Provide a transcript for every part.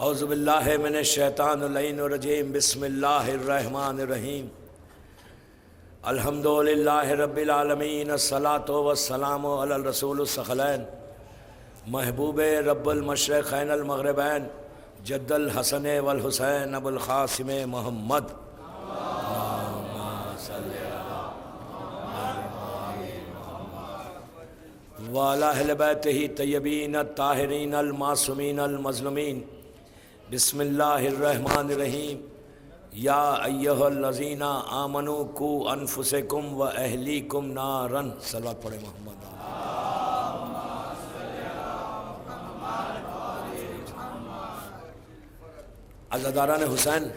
اعوذ باللہ من الشیطان اللعین الرجیم بسم اللہ الرحمن الرحیم الحمدللہ رب العالمین الصلاۃ والسلام علی الرسول الثقلین محبوب رب المشرقین المغربین جد الحسن والحسین ابو القاسم محمد وعلی اہل بیتہ طیبین الطاہرین المعصومین المظلومین بسم اللہ الرحمن الرحیم یا ایہا الذین آمنوا قوا انفسکم و اہلیکم نارا صلوات پڑھیں محمد عزاداران حسین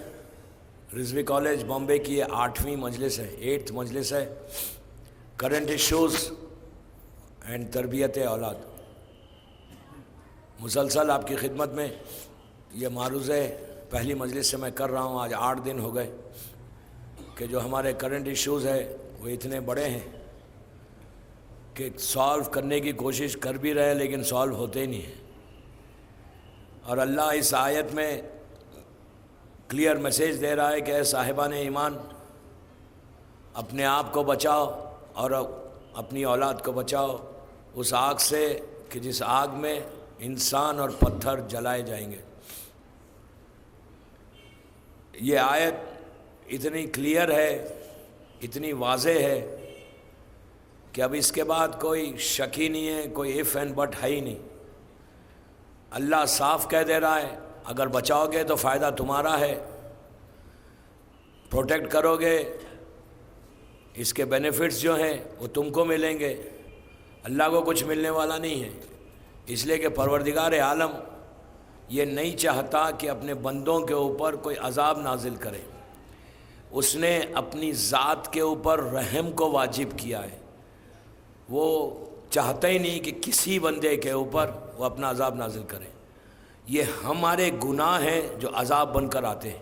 رضوی کالج بامبے کی یہ 8ویں مجلس ہے 8th مجلس ہے کرنٹ ایشوز اینڈ تربیت اولاد. مسلسل آپ کی خدمت میں یہ معروضے پہلی مجلس سے میں کر رہا ہوں. آج 8 دن ہو گئے کہ جو ہمارے کرنٹ ایشوز ہے وہ اتنے بڑے ہیں کہ سالو کرنے کی کوشش کر بھی رہے لیکن سالو ہوتے ہی نہیں ہیں. اور اللہ اس آیت میں کلیئر میسیج دے رہا ہے کہ اے صاحبان ایمان اپنے آپ کو بچاؤ اور اپنی اولاد کو بچاؤ اس آگ سے کہ جس آگ میں انسان اور پتھر جلائے جائیں گے. یہ آیت اتنی کلیئر ہے اتنی واضح ہے کہ اب اس کے بعد کوئی شک ہی نہیں ہے, کوئی اف اینڈ بٹ ہے ہی نہیں. اللہ صاف کہہ دے رہا ہے اگر بچاؤ گے تو فائدہ تمہارا ہے, پروٹیکٹ کرو گے اس کے بینیفٹس جو ہیں وہ تم کو ملیں گے, اللہ کو کچھ ملنے والا نہیں ہے. اس لیے کہ پروردگار عالم یہ نہیں چاہتا کہ اپنے بندوں کے اوپر کوئی عذاب نازل کرے. اس نے اپنی ذات کے اوپر رحم کو واجب کیا ہے. وہ چاہتا ہی نہیں کہ کسی بندے کے اوپر وہ اپنا عذاب نازل کرے. یہ ہمارے گناہ ہیں جو عذاب بن کر آتے ہیں.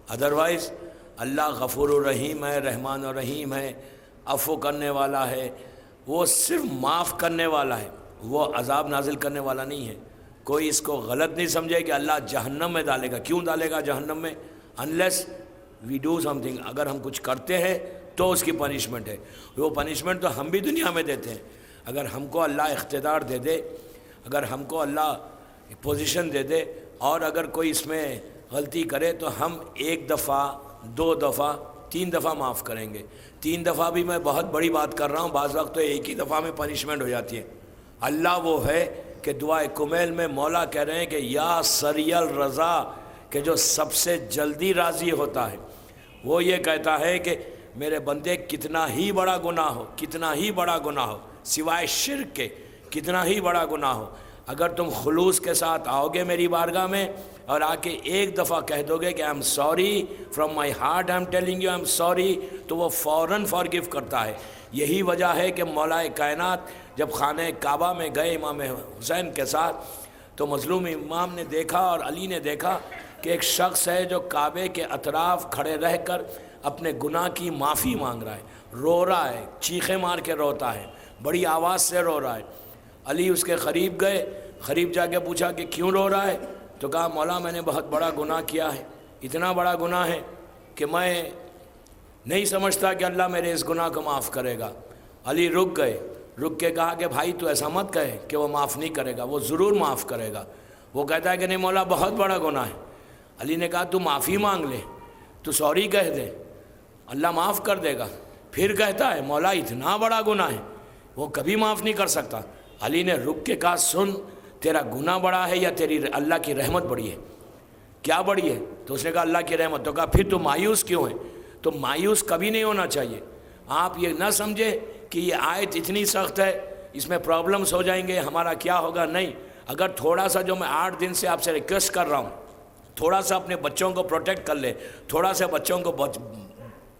ادروائز اللہ غفور الرحیم ہے, رحمان الرحیم ہے, عفو کرنے والا ہے, وہ صرف معاف کرنے والا ہے, وہ عذاب نازل کرنے والا نہیں ہے. کوئی اس کو غلط نہیں سمجھے کہ اللہ جہنم میں ڈالے گا. کیوں ڈالے گا جہنم میں؟ Unless we do something. اگر ہم کچھ کرتے ہیں تو اس کی پنشمنٹ ہے. وہ پنشمنٹ تو ہم بھی دنیا میں دیتے ہیں. اگر ہم کو اللہ اقتدار دے دے, اگر ہم کو اللہ پوزیشن دے دے اور اگر کوئی اس میں غلطی کرے تو ہم 1 دفعہ 2 دفعہ 3 دفعہ معاف کریں گے. 3 دفعہ بھی میں بہت بڑی بات کر رہا ہوں, بعض وقت تو ایک ہی دفعہ میں پنشمنٹ ہو جاتی ہے. اللہ وہ ہے کہ دعائے کمیل میں مولا کہہ رہے ہیں کہ یا سری الرضا, کہ جو سب سے جلدی راضی ہوتا ہے. وہ یہ کہتا ہے کہ میرے بندے کتنا ہی بڑا گناہ ہو, کتنا ہی بڑا گناہ ہو, سوائے شرک کے کتنا ہی بڑا گناہ ہو, اگر تم خلوص کے ساتھ آؤ گے میری بارگاہ میں اور آ کے 1 دفعہ کہہ دو گے کہ I am sorry from my heart, I am telling you I am sorry, تو وہ فوراً فارگیو کرتا ہے. یہی وجہ ہے کہ مولا کائنات جب خانہ کعبہ میں گئے امام حسین کے ساتھ تو مظلوم امام نے دیکھا اور علی نے دیکھا کہ ایک شخص ہے جو کعبے کے اطراف کھڑے رہ کر اپنے گناہ کی معافی مانگ رہا ہے, رو رہا ہے, چیخیں مار کے روتا ہے, بڑی آواز سے رو رہا ہے. علی اس کے قریب گئے, قریب جا کے پوچھا کہ کیوں رو رہا ہے؟ تو کہا مولا میں نے بہت بڑا گناہ کیا ہے, اتنا بڑا گناہ ہے کہ میں نہیں سمجھتا کہ اللہ میرے اس گناہ کو معاف کرے گا. علی رک گئے, رک کے کہا کہ بھائی تو ایسا مت کہے کہ وہ معاف نہیں کرے گا, وہ ضرور معاف کرے گا. وہ کہتا ہے کہ نہیں مولا بہت بڑا گناہ ہے. علی نے کہا تو معافی مانگ لے, تو سوری کہہ دے, اللہ معاف کر دے گا. پھر کہتا ہے مولا اتنا بڑا گناہ ہے وہ کبھی معاف نہیں کر سکتا. علی نے رک کے کہا سن, تیرا گناہ بڑا ہے یا تیری اللہ کی رحمت بڑی ہے؟ کیا بڑی ہے؟ تو اس نے کہا اللہ کی رحمت. تو کہا پھر تو مایوس کیوں ہے؟ تو مایوس کبھی نہیں ہونا چاہیے. آپ یہ نہ سمجھے کہ یہ آیت اتنی سخت ہے اس میں پرابلمس ہو جائیں گے, ہمارا کیا ہوگا. نہیں, اگر تھوڑا سا جو میں 8 دن سے آپ سے ریکویسٹ کر رہا ہوں, تھوڑا سا اپنے بچوں کو پروٹیکٹ کر لے, تھوڑا سا بچوں کو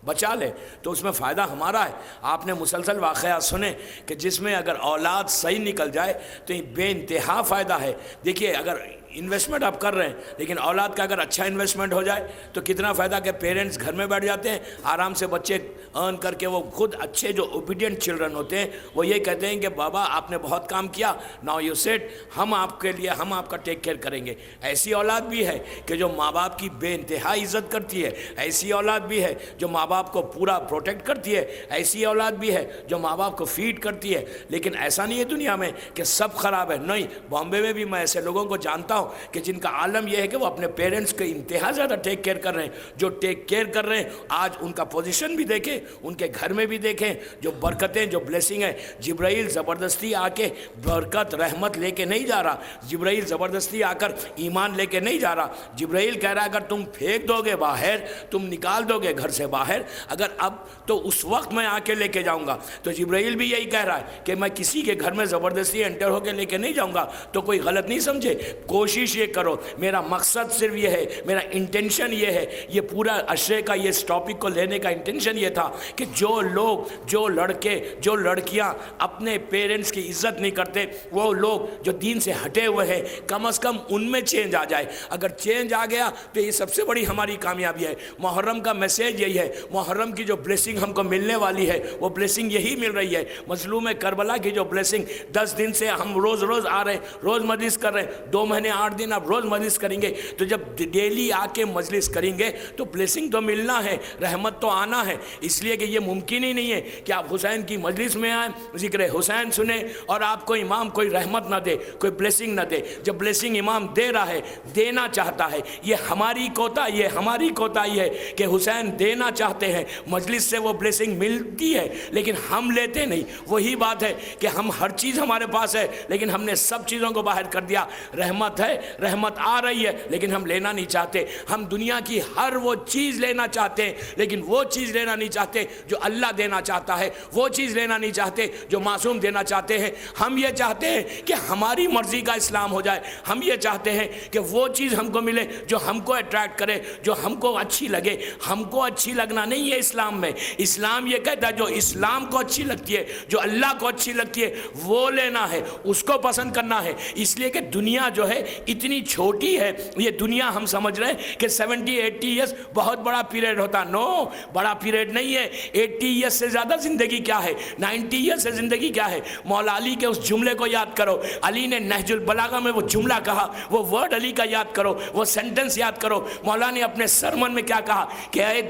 بچا لے تو اس میں فائدہ ہمارا ہے. آپ نے مسلسل واقعات سنے کہ جس میں اگر اولاد صحیح نکل جائے تو یہ بے انتہا فائدہ ہے. دیکھیے اگر انویسٹمنٹ آپ کر رہے ہیں، لیکن اولاد کا اگر اچھا انویسٹمنٹ ہو جائے تو کتنا فائدہ کہ پیرنٹس گھر میں بیٹھ جاتے ہیں آرام سے، بچے ارن کر کے وہ خود اچھے جو اوبیڈینٹ چلڈرن ہوتے ہیں وہ یہ کہتے ہیں کہ بابا آپ نے بہت کام کیا، ناؤ یو سیٹ، ہم آپ کے لیے ہم آپ کا ٹیک کیئر کریں گے۔ ایسی اولاد بھی ہے کہ جو ماں باپ کی بے انتہا عزت کرتی ہے، ایسی اولاد بھی ہے جو ماں باپ کو پورا پروٹیکٹ کرتی ہے، ایسی اولاد بھی ہے جو ماں باپ کو فیڈ کرتی ہے۔ لیکن ایسا نہیں ہے دنیا میں کہ سب خراب ہے، نہیں، بامبے میں بھی میں ایسے لوگوں کو جانتا ہوں کہ جن کا عالم یہ ہے کہ وہ اپنے پیرنٹس کے انتہا زیادہ ٹیک کیئر کر رہے ہیں۔ جو ٹیک کیئر کر رہے ہیں آج ان کا پوزیشن بھی دیکھیں، ان کے گھر میں بھی دیکھیں، جو برکتیں، جو بلیسنگ ہے۔ جبرائیل زبردستی آ کے برکت رحمت لے کے نہیں جا رہا، جبرائیل زبردستی آ کر ایمان لے کے نہیں جا رہا۔ جبرائیل کہہ رہا ہے اگر تم پھینک دو گے باہر، تم نکال دو گے گھر سے باہر، اگر اب تو اس وقت میں آ کے لے کے جاؤں گا۔ تو جبرائیل بھی یہی کہہ رہا ہے کہ میں کسی کے گھر میں زبردستی انٹر ہو کے لے کے نہیں جاؤں گا۔ تو کوئی غلط نہیں سمجھے، کوشش یہ کرو، میرا مقصد صرف یہ ہے، میرا انٹینشن یہ ہے، یہ پورا عشرے کا یہ اس ٹاپک کو لینے کا انٹینشن یہ تھا کہ جو لوگ، جو لڑکے، جو لڑکیاں اپنے پیرنٹس کی عزت نہیں کرتے، وہ لوگ جو دین سے ہٹے ہوئے ہیں، کم از کم ان میں چینج آ جائے۔ اگر چینج آ گیا تو یہ سب سے بڑی ہماری کامیابی ہے۔ محرم کا میسیج یہی ہے، محرم کی جو بلیسنگ ہم کو ملنے والی ہے وہ بلیسنگ یہی مل رہی ہے۔ مظلوم کربلا کی جو بلیسنگ 10 دن سے ہم روز روز آ رہے ہیں، روز مجلس کر رہے ہیں، 2 مہینے 8 دن آپ روز مجلس کریں گے، تو جب ڈیلی آ کے مجلس کریں گے تو بلیسنگ تو ملنا ہے، رحمت تو آنا ہے۔ اس لیے کہ یہ ممکن ہی نہیں ہے کہ آپ حسین کی مجلس میں آئیں، ذکر حسین سنیں اور آپ کو امام کوئی رحمت نہ دے، کوئی بلیسنگ نہ دے۔ جب بلیسنگ امام دے رہا ہے، دینا چاہتا ہے، یہ ہماری کوتاہی ہے کہ حسین دینا چاہتے ہیں، مجلس سے وہ بلیسنگ ملتی ہے لیکن ہم لیتے نہیں۔ وہی بات ہے کہ ہم ہر چیز ہمارے پاس ہے لیکن ہم نے سب چیزوں کو باہر کر دیا۔ رحمت ہے، رحمت آ رہی ہے لیکن ہم لینا نہیں چاہتے۔ ہم دنیا کی ہر وہ چیز لینا چاہتے ہیں لیکن وہ چیز لینا نہیں چاہتے جو اللہ دینا چاہتا ہے، وہ چیز لینا نہیں چاہتے جو معصوم دینا چاہتے ہیں۔ ہم یہ چاہتے ہیں کہ ہماری مرضی کا اسلام ہو جائے، ہم یہ چاہتے ہیں کہ وہ چیز ہم کو ملے جو ہم کو اٹریکٹ کرے، جو ہم کو اچھی لگے۔ ہم کو اچھی لگنا نہیں ہے اسلام میں، اسلام یہ کہتا ہے جو اسلام کو اچھی لگتی ہے، جو اللہ کو اچھی لگتی ہے وہ لینا ہے، اس کو پسند کرنا ہے۔ اس لیے کہ دنیا جو ہے اتنی چھوٹی ہے، یہ دنیا ہم سمجھ رہے ہیں کہ 70-80 ایئرس بہت بڑا پیریڈ ہوتا، نو، بڑا پیریڈ نہیں ہے۔ 80 ایئرس سے زیادہ زندگی کیا ہے، 90 ایئرس سے زندگی کیا ہے۔ مولا علی کے اس جملے کو یاد کرو، علی نے نہج البلاغہ میں وہ جملہ کہا، وہ ورڈ علی کا یاد کرو، وہ سینٹنس یاد کرو۔ مولا نے اپنے سرمن میں کیا کہا کہ اے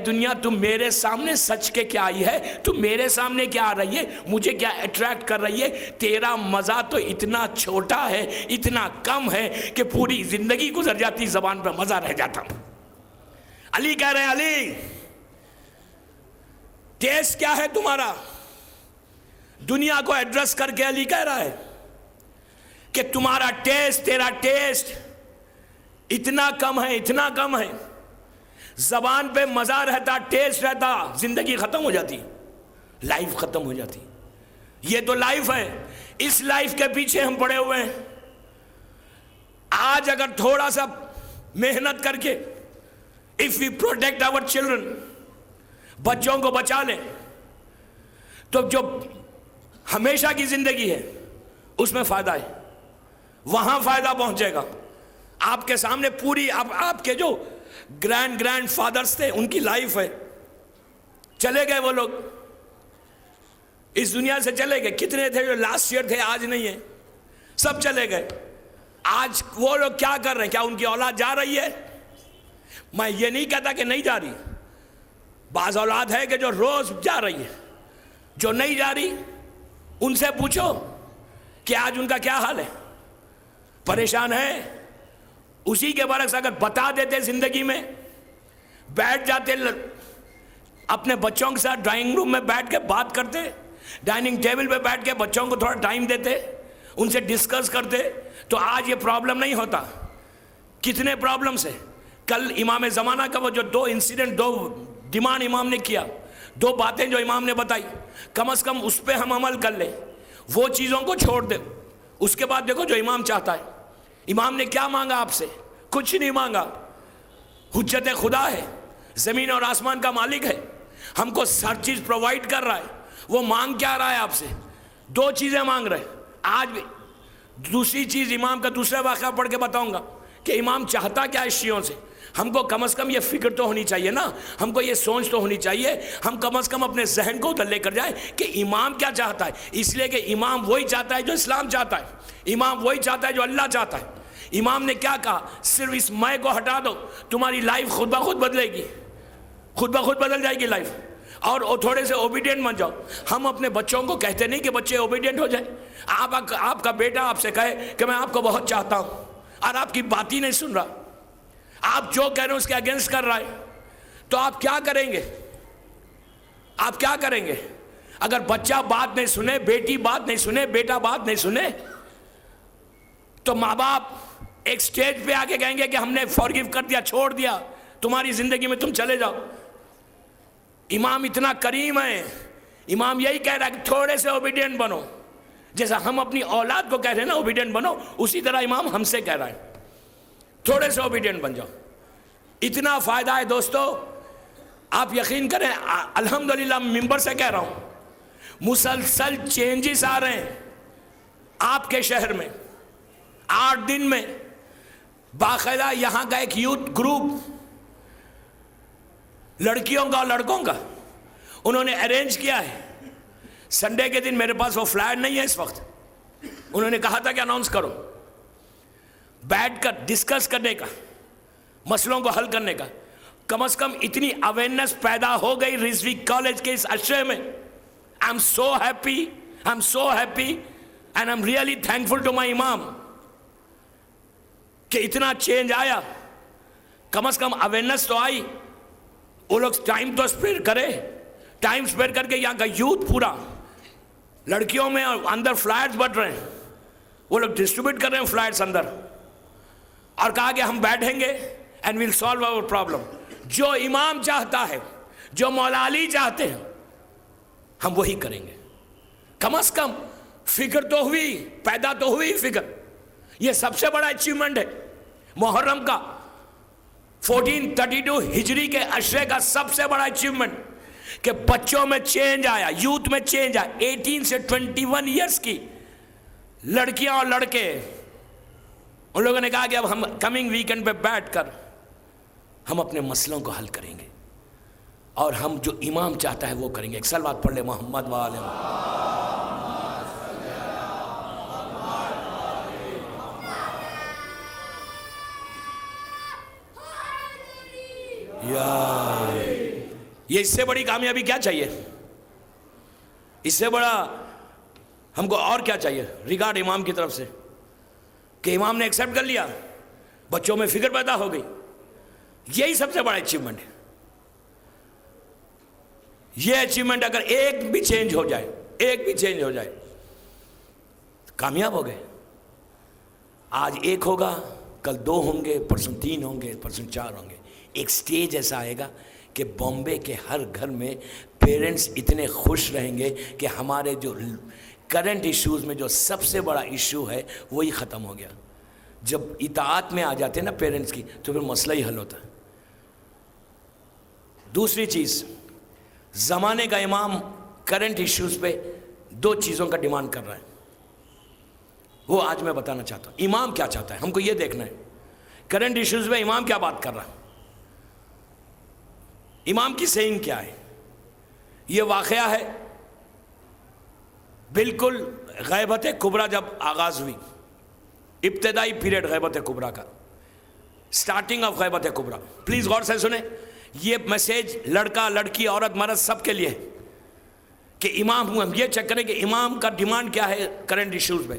دنیا تم میرے سامنے سچ کے کیا آئی ہے، تم میرے سامنے کیا آ رہی ہے، مجھے کیا اٹریکٹ کر رہی ہے۔ تیرا مزہ تو اتنا چھوٹا ہے، اتنا کم ہے کہ پوری زندگی گزر جاتی، زبان پر مزہ رہ جاتا۔ علی کہہ رہے ہیں، علی ٹیسٹ کیا ہے تمہارا؟ دنیا کو ایڈریس کر کے علی کہہ رہا ہے کہ تمہارا ٹیسٹ، تیرا ٹیسٹ اتنا کم ہے، اتنا کم ہے۔ زبان پہ مزہ رہتا، ٹیسٹ رہتا، زندگی ختم ہو جاتی، لائف ختم ہو جاتی۔ یہ تو لائف ہے، اس لائف کے پیچھے ہم پڑے ہوئے ہیں۔ آج اگر تھوڑا سا محنت کر کے if we protect our children، بچوں کو بچا لیں تو جو ہمیشہ کی زندگی ہے اس میں فائدہ ہے، وہاں فائدہ پہنچے گا۔ آپ کے سامنے پوری آپ کے جو گرینڈ فادرز تھے ان کی لائف ہے، چلے گئے وہ لوگ، اس دنیا سے چلے گئے۔ کتنے تھے جو لاسٹ ایئر تھے آج نہیں ہے، سب چلے گئے۔ آج وہ لوگ کیا کر رہے ہیں؟ کیا ان کی اولاد جا رہی ہے؟ میں یہ نہیں کہتا کہ نہیں جا رہی، بعض اولاد ہے کہ جو روز جا رہی ہے، جو نہیں جا رہی ان سے پوچھو کہ آج ان کا کیا حال ہے، پریشان ہے۔ اسی کے برعکس اگر بتا دیتے، زندگی میں بیٹھ جاتے اپنے بچوں کے ساتھ، ڈرائنگ روم میں بیٹھ کے بات کرتے، ڈائننگ ٹیبل پہ بیٹھ کے بچوں کو تھوڑا ٹائم دیتے، ان سے ڈسکس کرتے، تو آج یہ پرابلم نہیں ہوتا۔ کتنے پرابلمس ہیں۔ کل امام زمانہ کا وہ جو 2 انسیڈنٹ، 2 ڈیمانڈ امام نے کیا، 2 باتیں جو امام نے بتائی، کم از کم اس پہ ہم عمل کر لیں، وہ چیزوں کو چھوڑ دے۔ اس کے بعد دیکھو جو امام چاہتا ہے۔ امام نے کیا مانگا آپ سے؟ کچھ نہیں مانگا۔ حجت خدا ہے، زمین اور آسمان کا مالک ہے، ہم کو ہر چیز پرووائڈ کر رہا ہے۔ وہ مانگ کیا رہا ہے آپ سے؟ 2 چیزیں مانگ رہے ہیں۔ آج بھی دوسری چیز امام کا دوسرا واقعہ پڑھ کے بتاؤں گا کہ امام چاہتا کیا ہے شیعوں سے. ہم کو کم از کم یہ فکر تو ہونی چاہیے نا, ہم کو یہ سوچ تو ہونی چاہیے, ہم کم از کم اپنے ذہن کو ادھر لے کر جائیں کہ امام کیا چاہتا ہے. اس لیے کہ امام وہی چاہتا ہے جو اسلام چاہتا ہے, امام وہی چاہتا ہے جو اللہ چاہتا ہے. امام نے کیا کہا, صرف اس میں کو ہٹا دو, تمہاری لائف خود بخود بدلے گی, خود بخود بدل جائے گی لائف, اور تھوڑے سے اوبیڈینٹ بن جاؤ. ہم اپنے بچوں کو کہتے نہیں کہ بچے اوبیڈینٹ ہو جائیں. آپ کا بیٹا آپ سے کہے کہ میں آپ کو بہت چاہتا ہوں, اور آپ کی بات ہی نہیں سن رہا, آپ جو کہہ رہے ہیں اس کے اگینسٹ کر رہا ہے, تو آپ کیا کریں گے؟ آپ کیا کریں گے اگر بچہ بات نہیں سنے, بیٹی بات نہیں سنے, بیٹا بات نہیں سنے؟ تو ماں باپ ایک سٹیج پہ آ کے کہیں گے کہ ہم نے فارگیو کر دیا, چھوڑ دیا, تمہاری زندگی میں تم چلے جاؤ. امام اتنا کریم ہے, امام یہی کہہ رہا ہے کہ تھوڑے سے اوبیڈینٹ بنو. جیسا ہم اپنی اولاد کو کہہ رہے ہیں نا اوبیڈینٹ بنو, اسی طرح امام ہم سے کہہ رہا ہے تھوڑے سے اوبیڈینٹ بن جاؤ. اتنا فائدہ ہے دوستو, آپ یقین کریں, الحمدللہ ممبر سے کہہ رہا ہوں, مسلسل چینجز آ رہے ہیں آپ کے شہر میں. 8 دن میں باقاعدہ یہاں کا ایک یوتھ گروپ, لڑکیوں کا اور لڑکوں کا, انہوں نے ارینج کیا ہے. سنڈے کے دن, میرے پاس وہ فلائر نہیں ہے اس وقت, انہوں نے کہا تھا کہ اناؤنس کرو, بیٹھ کر ڈسکس کرنے کا, مسئلوں کو حل کرنے کا. کم از کم اتنی اویئرنیس پیدا ہو گئی رضوی کالج کے اس عشرے میں. I am so happy, I am so happy, and I am really thankful to my امام کہ اتنا چینج آیا. کم از کم اویئرنیس تو آئی. وہ لوگ ٹائم تو اسپینڈ کرے, ٹائم اسپینڈ کر کے یہاں کا یوتھ پورا, لڑکیوں میں اندر فلائرز بٹ رہے ہیں, وہ لوگ ڈسٹریبیوٹ کر رہے ہیں فلائرز اندر, اور کہا کہ ہم بیٹھیں گے and we'll solve our problem. جو امام چاہتا ہے, جو مولا علی چاہتے ہیں, ہم وہی کریں گے. کم از کم فکر تو ہوئی, پیدا تو ہوئی فکر. یہ سب سے بڑا اچیومنٹ ہے محرم کا, 1432 ہجری کے عشرے کا سب سے بڑا اچیومنٹ کہ بچوں میں چینج آیا, یوتھ میں چینج آیا. 18 سے 21 ایئرس کی لڑکیاں اور لڑکے, ان لوگوں نے کہا کہ اب ہم کمنگ ویکنڈ پہ بیٹھ کر ہم اپنے مسئلوں کو حل کریں گے, اور ہم جو امام چاہتا ہے وہ کریں گے. ایک صلوات پڑھ لے محمد وآلہ محمد. یہ اس سے بڑی کامیابی کیا چاہیے؟ اس سے بڑا ہم کو اور کیا چاہیے ریگارڈ امام کی طرف سے کہ امام نے ایکسیپٹ کر لیا, بچوں میں فکر پیدا ہو گئی. یہی سب سے بڑا اچیومنٹ ہے. یہ اچیومنٹ اگر ایک بھی چینج ہو جائے, ایک بھی چینج ہو جائے, کامیاب ہو گئے. آج ایک ہوگا, کل 2 ہوں گے, پرسوں 3 ہوں گے, پرسوں 4 ہوں گے. ایک سٹیج ایسا آئے گا کہ بامبے کے ہر گھر میں پیرنٹس اتنے خوش رہیں گے کہ ہمارے جو کرنٹ ایشوز میں جو سب سے بڑا ایشو ہے وہی ختم ہو گیا. جب اطاعت میں آ جاتے ہیں نا پیرنٹس کی, تو پھر مسئلہ ہی حل ہوتا ہے. دوسری چیز, زمانے کا امام کرنٹ ایشوز پہ 2 چیزوں کا ڈیمانڈ کر رہا ہے, وہ آج میں بتانا چاہتا ہوں. امام کیا چاہتا ہے, ہم کو یہ دیکھنا ہے کرنٹ ایشوز میں امام کیا بات کر رہا ہے, امام کی سینگ کیا ہے. یہ واقعہ ہے بالکل غیبت کبریٰ جب آغاز ہوئی, ابتدائی پیریڈ غیبت کبریٰ کا, سٹارٹنگ آف غیبت کبریٰ. پلیز غور سے سنیں, یہ میسیج لڑکا لڑکی عورت مرد سب کے لیے کہ امام, ہم یہ چیک کریں کہ امام کا ڈیمانڈ کیا ہے کرنٹ ایشوز میں.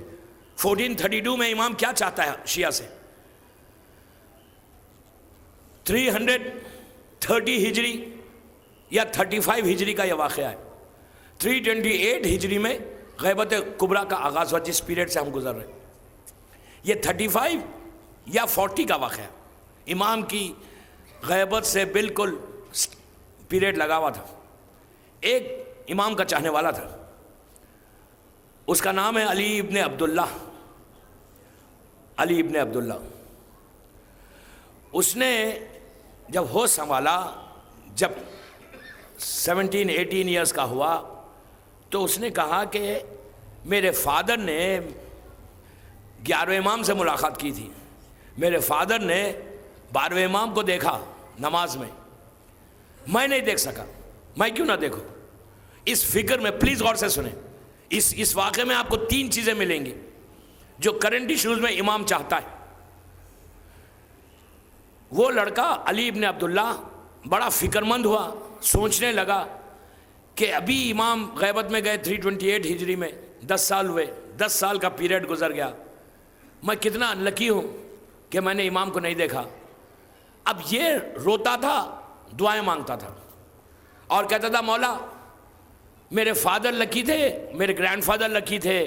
1432 میں امام کیا چاہتا ہے شیعہ سے. 330 ہجری یا 35 ہجری کا یہ واقعہ ہے. 328 ہجری میں غیبت کبریٰ کا آغاز ہوا, جس پیریڈ سے ہم گزر رہے ہیں. یہ 35 یا 40 کا واقعہ ہے. امام کی غیبت سے بالکل پیریڈ لگا ہوا تھا. ایک امام کا چاہنے والا تھا, اس کا نام ہے علی ابن عبداللہ. علی ابن عبداللہ. اس نے جب ہوش سنبھالا, جب 17-18 ایئرس کا ہوا, تو اس نے کہا کہ میرے فادر نے 11ویں امام سے ملاقات کی تھی. میرے فادر نے 12ویں امام کو دیکھا نماز میں نہیں دیکھ سکا. میں کیوں نہ دیکھوں؟ اس فکر میں پلیز غور سے سنیں. اس واقعے میں آپ کو 3 چیزیں ملیں گی جو کرنٹ ایشوز میں امام چاہتا ہے. وہ لڑکا علی ابن عبداللہ بڑا فکر مند ہوا, سوچنے لگا کہ ابھی امام غیبت میں گئے 328 ہجری میں, 10 سال ہوئے, 10 سال کا پیریڈ گزر گیا, میں کتنا انلکی ہوں کہ میں نے امام کو نہیں دیکھا. اب یہ روتا تھا, دعائیں مانگتا تھا اور کہتا تھا مولا میرے فادر لکی تھے, میرے گرینڈ فادر لکی تھے,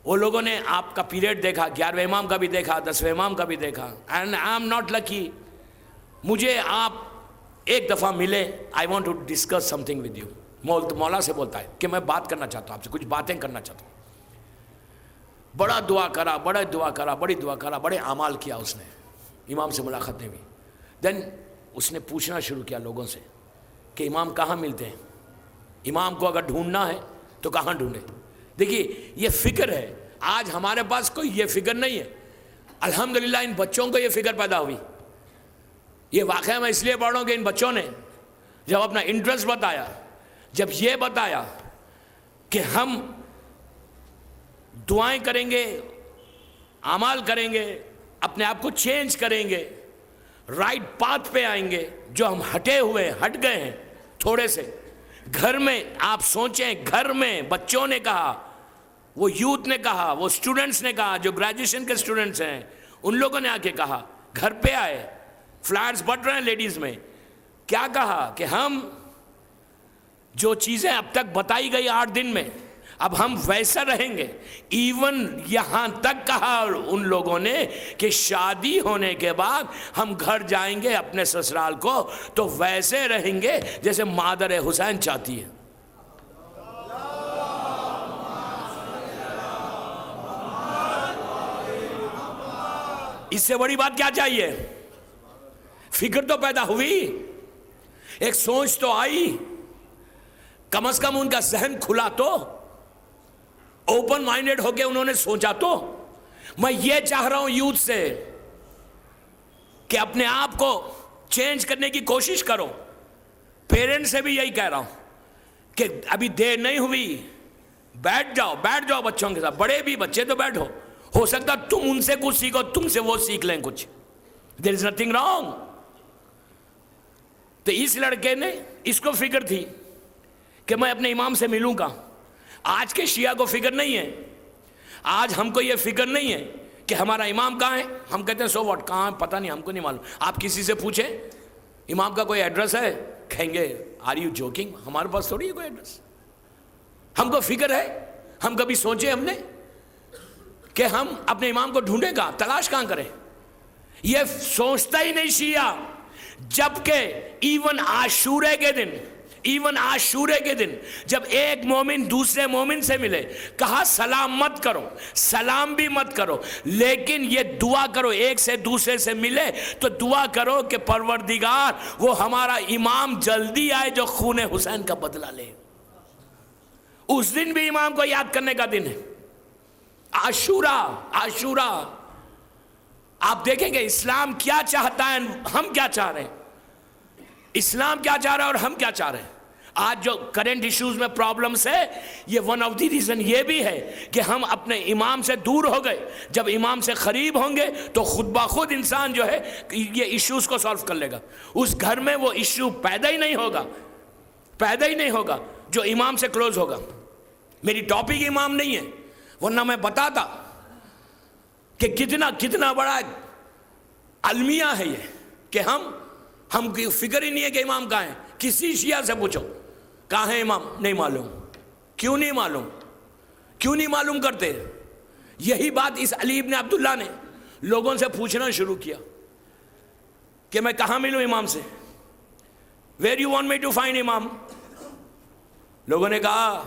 وہ لوگوں نے آپ کا پیریڈ دیکھا, 11ویں امام کا بھی دیکھا, 10ویں امام کا بھی دیکھا, and I am not lucky. مجھے آپ ایک دفعہ ملے, I want to discuss something with you. مولا سے بولتا ہے کہ میں بات کرنا چاہتا ہوں آپ سے, کچھ باتیں کرنا چاہتا ہوں. بڑا دعا کرا, بڑی دعا کرا, بڑے اعمال کیا اس نے, امام سے ملاقات نہیں ہوئی. دین اس نے پوچھنا شروع کیا لوگوں سے کہ امام کہاں ملتے ہیں, امام کو اگر ڈھونڈنا ہے تو کہاں ڈھونڈے. دیکھیے یہ فکر ہے. آج ہمارے پاس کوئی یہ فکر نہیں ہے. الحمدللہ ان بچوں کو یہ فکر پیدا ہوئی. یہ واقعہ میں اس لیے پڑھ رہا ہوں کہ ان بچوں نے جب اپنا انٹرسٹ بتایا, جب یہ بتایا کہ ہم دعائیں کریں گے, اعمال کریں گے, اپنے آپ کو چینج کریں گے, رائٹ پاتھ پہ آئیں گے, جو ہم ہٹ گئے ہیں تھوڑے سے. گھر میں آپ سوچیں, گھر میں بچوں نے کہا, وہ یوتھ نے کہا, وہ اسٹوڈنٹس نے کہا, جو گریجویشن کے اسٹوڈنٹس ہیں ان لوگوں نے آ کے کہا, گھر پہ آئے, فلیٹس بٹ رہے ہیں لیڈیز میں, کیا کہا کہ ہم جو چیزیں اب تک بتائی گئی 8 دن میں اب ہم ویسا رہیں گے. ایون یہاں تک کہا ان لوگوں نے کہ شادی ہونے کے بعد ہم گھر جائیں گے اپنے سسرال کو تو ویسے رہیں گے جیسے مادر حسین چاہتی ہے. اس سے بڑی بات کیا چاہیے؟ فکر تو پیدا ہوئی, ایک سوچ تو آئی, کم از کم ان کا ذہن کھلا تو, اوپن مائنڈڈ ہو کے انہوں نے سوچا تو. میں یہ چاہ رہا ہوں یوتھ سے کہ اپنے آپ کو چینج کرنے کی کوشش کرو. پیرنٹس سے بھی یہی کہہ رہا ہوں کہ ابھی دیر نہیں ہوئی, بیٹھ جاؤ بچوں کے ساتھ. بڑے بھی بچے تو بیٹھو, ہو سکتا تم ان سے کچھ سیکھو, تم سے وہ سیکھ لیں کچھ. دیر از نتھنگ رانگ. تو اس لڑکے نے, اس کو فکر تھی کہ میں اپنے امام سے ملوں گا. آج کے شیعہ کو فکر نہیں ہے, آج ہم کو یہ فکر نہیں ہے کہ ہمارا امام کہاں ہے. ہم کہتے ہیں سو واٹ, کہاں پتہ نہیں, ہم کو نہیں معلوم. آپ کسی سے پوچھیں امام کا کوئی ایڈریس ہے, کہیں گے آر یو جوکنگ, ہمارے پاس تھوڑی ہے کوئی ایڈریس. ہم کو فکر ہے. ہم کبھی سوچے ہم نے کہ ہم اپنے امام کو ڈھونڈیں گا, تلاش کہاں کریں؟ یہ سوچتا ہی نہیں شیعہ. جبکہ ایون عاشورے کے دن جب ایک مومن دوسرے مومن سے ملے, کہا سلام مت کرو, سلام بھی مت کرو, لیکن یہ دعا کرو, ایک سے دوسرے سے ملے تو دعا کرو کہ پروردگار وہ ہمارا امام جلدی آئے جو خون حسین کا بدلہ لے. اس دن بھی امام کو یاد کرنے کا دن ہے. عاشورہ. آپ دیکھیں گے اسلام کیا چاہتا ہے, ہم کیا چاہ رہے ہیں. اسلام کیا چاہ رہا ہے اور ہم کیا چاہ رہے ہیں. آج جو کرنٹ ایشوز میں پرابلمس ہے, یہ ون آف دی ریزن یہ بھی ہے کہ ہم اپنے امام سے دور ہو گئے. جب امام سے قریب ہوں گے تو خود بخود انسان جو ہے یہ ایشوز کو سالو کر لے گا. اس گھر میں وہ ایشو پیدا ہی نہیں ہوگا جو امام سے کلوز ہوگا. میری ٹاپک امام نہیں ہے, ورنہ میں بتاتا کہ کتنا بڑا المیہ ہے یہ کہ ہم کی فکر ہی نہیں ہے کہ امام کہاں ہے. کسی شیعہ سے پوچھو کہاں ہے امام, نہیں معلوم. کیوں نہیں معلوم کرتے؟ یہی بات اس علی ابن عبداللہ نے لوگوں سے پوچھنا شروع کیا کہ میں کہاں ملوں امام سے. Where you want me to find امام؟ لوگوں نے کہا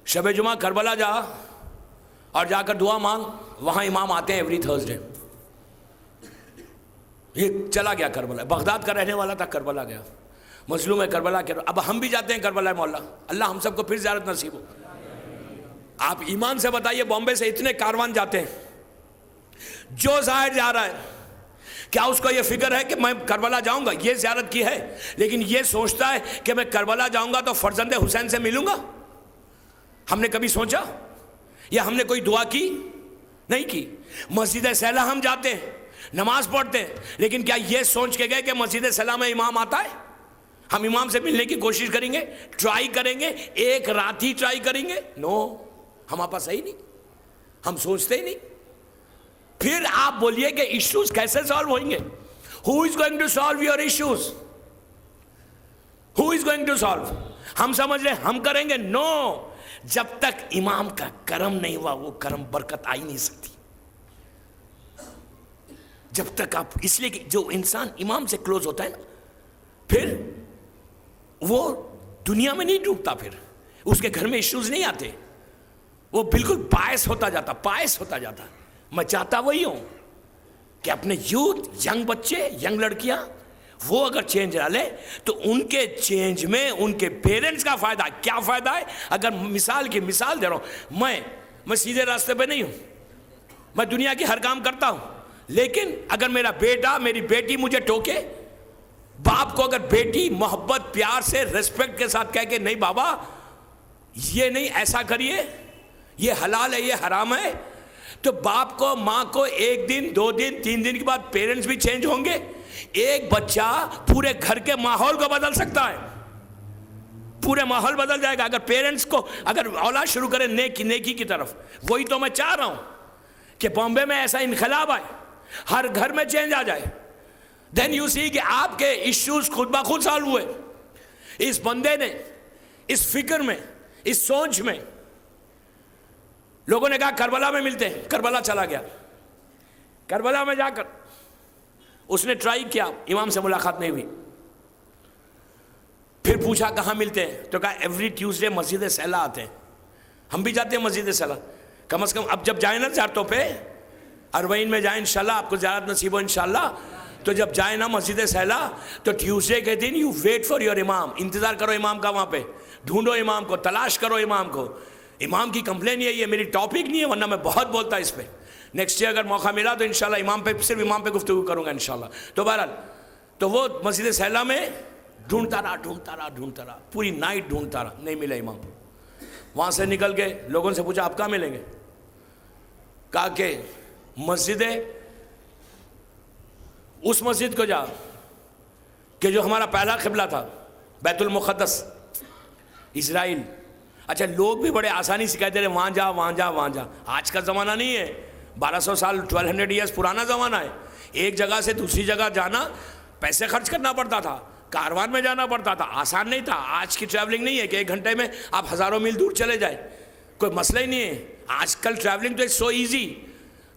شب جمعہ کربلا جا اور جا کر دعا مانگ, وہاں امام آتے ہیں ایوری تھرسڈے. یہ چلا گیا کربلا, بغداد کا رہنے والا تھا, کربلا گیا, مظلوم ہے کربلا کے. اب ہم بھی جاتے ہیں کربلا مولا, اللہ ہم سب کو پھر زیارت نصیب ہو. آپ ایمان سے بتائیے، بامبے سے اتنے کاروان جاتے ہیں، جو ظاہر جا رہا ہے کیا اس کو یہ فکر ہے کہ میں کربلا جاؤں گا؟ یہ زیارت کی ہے، لیکن یہ سوچتا ہے کہ میں کربلا جاؤں گا تو فرزند حسین سے ملوں گا؟ ہم نے کبھی سوچا؟ یا ہم نے کوئی دعا کی؟ نہیں کی۔ مسجد سیلا ہم جاتے ہیں، نماز پڑھتے ہیں، لیکن کیا یہ سوچ کے گئے کہ مسجد سیلا میں امام آتا ہے؟ ہم امام سے ملنے کی کوشش کریں گے، ٹرائی کریں گے، ایک رات ہی ٹرائی کریں گے؟ نو، ہمارے پاس صحیح نہیں، ہم سوچتے ہی نہیں۔ پھر آپ بولیے کہ ایشوز کیسے سالو ہوئیں گے؟ Who is going to solve your issues? Who is going to solve? ہم سمجھ رہے ہم کریں گے؟ نو، جب تک امام کا کرم نہیں ہوا وہ کرم برکت آئی نہیں سکتی۔ جب تک آپ، اس لیے کہ جو انسان امام سے کلوز ہوتا ہے نا، پھر وہ دنیا میں نہیں ڈوبتا، پھر اس کے گھر میں ایشوز نہیں آتے، وہ بالکل باعث ہوتا جاتا، باعث ہوتا جاتا۔ میں چاہتا وہی ہوں کہ اپنے یوتھ، ینگ بچے، ینگ لڑکیاں، وہ اگر چینج لا لیں تو ان کے چینج میں ان کے پیرنٹس کا فائدہ ہے۔ کیا فائدہ ہے؟ اگر مثال دے رہا ہوں، میں سیدھے راستے پہ نہیں ہوں، میں دنیا کی ہر کام کرتا ہوں، لیکن اگر میرا بیٹا، میری بیٹی مجھے ٹوکے، باپ کو اگر بیٹی محبت، پیار سے، ریسپیکٹ کے ساتھ کہہ کہ نہیں بابا یہ نہیں، ایسا کریے، یہ حلال ہے، یہ حرام ہے، تو باپ کو، ماں کو ایک دن، 2 دن، 3 دن کے بعد پیرنٹس بھی چینج ہوں گے۔ ایک بچہ پورے گھر کے ماحول کو بدل سکتا ہے، پورے ماحول بدل جائے گا اگر پیرنٹس کو، اگر اولاد شروع کرے نیکی کی طرف۔ وہی تو میں چاہ رہا ہوں کہ بامبے میں ایسا انقلاب آئے، ہر گھر میں چینج آ جائے، دین یو سی کہ آپ کے ایشوز خود بخود سالو ہوئے۔ اس بندے نے اس فکر میں، اس سوچ میں، لوگوں نے کہا کربلا میں ملتے ہیں، کربلا چلا گیا، کربلا میں جا کر اس نے ٹرائی کیا، امام سے ملاقات نہیں ہوئی۔ پھر پوچھا کہاں ملتے ہیں، تو کہا ایوری ٹیوزڈے مسجد سیلا آتے ہیں۔ ہم بھی جاتے ہیں مسجد سیلا، کم از کم اب جب جائیں نا زیارتوں پہ، اربعین میں جائیں انشاءاللہ، آپ کو زیارت نصیب ہو انشاءاللہ، تو جب جائیں نا مسجد سیلا تو ٹیوزڈے کے دن یو ویٹ فار یور امام، انتظار کرو امام کا، وہاں پہ ڈھونڈو امام کو، تلاش کرو امام کو۔ امام کی کمپلین یہ میری ٹاپک نہیں ہے، ورنہ میں بہت بولتا اس پہ، نیکسٹ ایئر اگر موقع ملا تو انشاءاللہ امام پہ، صرف امام پہ گفتگو کروں گا انشاءاللہ۔ تو بہرحال تو وہ مسجد سیلا میں ڈھونڈتا رہا، پوری نائٹ ڈھونڈتا رہا، نہیں ملا امام۔ وہاں سے نکل کے لوگوں سے پوچھا آپ کہاں ملیں گے؟ کہا کہ مسجد، اس مسجد کو جا کہ جو ہمارا پہلا قبلہ تھا، بیت المقدس، اسرائیل۔ اچھا، لوگ بھی بڑے آسانی سے کہتے رہے وہاں جا وہاں جا وہاں جا۔ آج کا زمانہ نہیں ہے، 1200 سال 1200 ایئرس پرانا زمانہ ہے۔ ایک جگہ سے دوسری جگہ جانا پیسے خرچ کرنا پڑتا تھا، کاروان میں جانا پڑتا تھا، آسان نہیں تھا۔ آج کی ٹریولنگ نہیں ہے کہ 1 گھنٹے میں آپ ہزاروں میل دور چلے جائیں، کوئی مسئلہ ہی نہیں ہے۔ آج کل ٹریولنگ تو سو ایزی،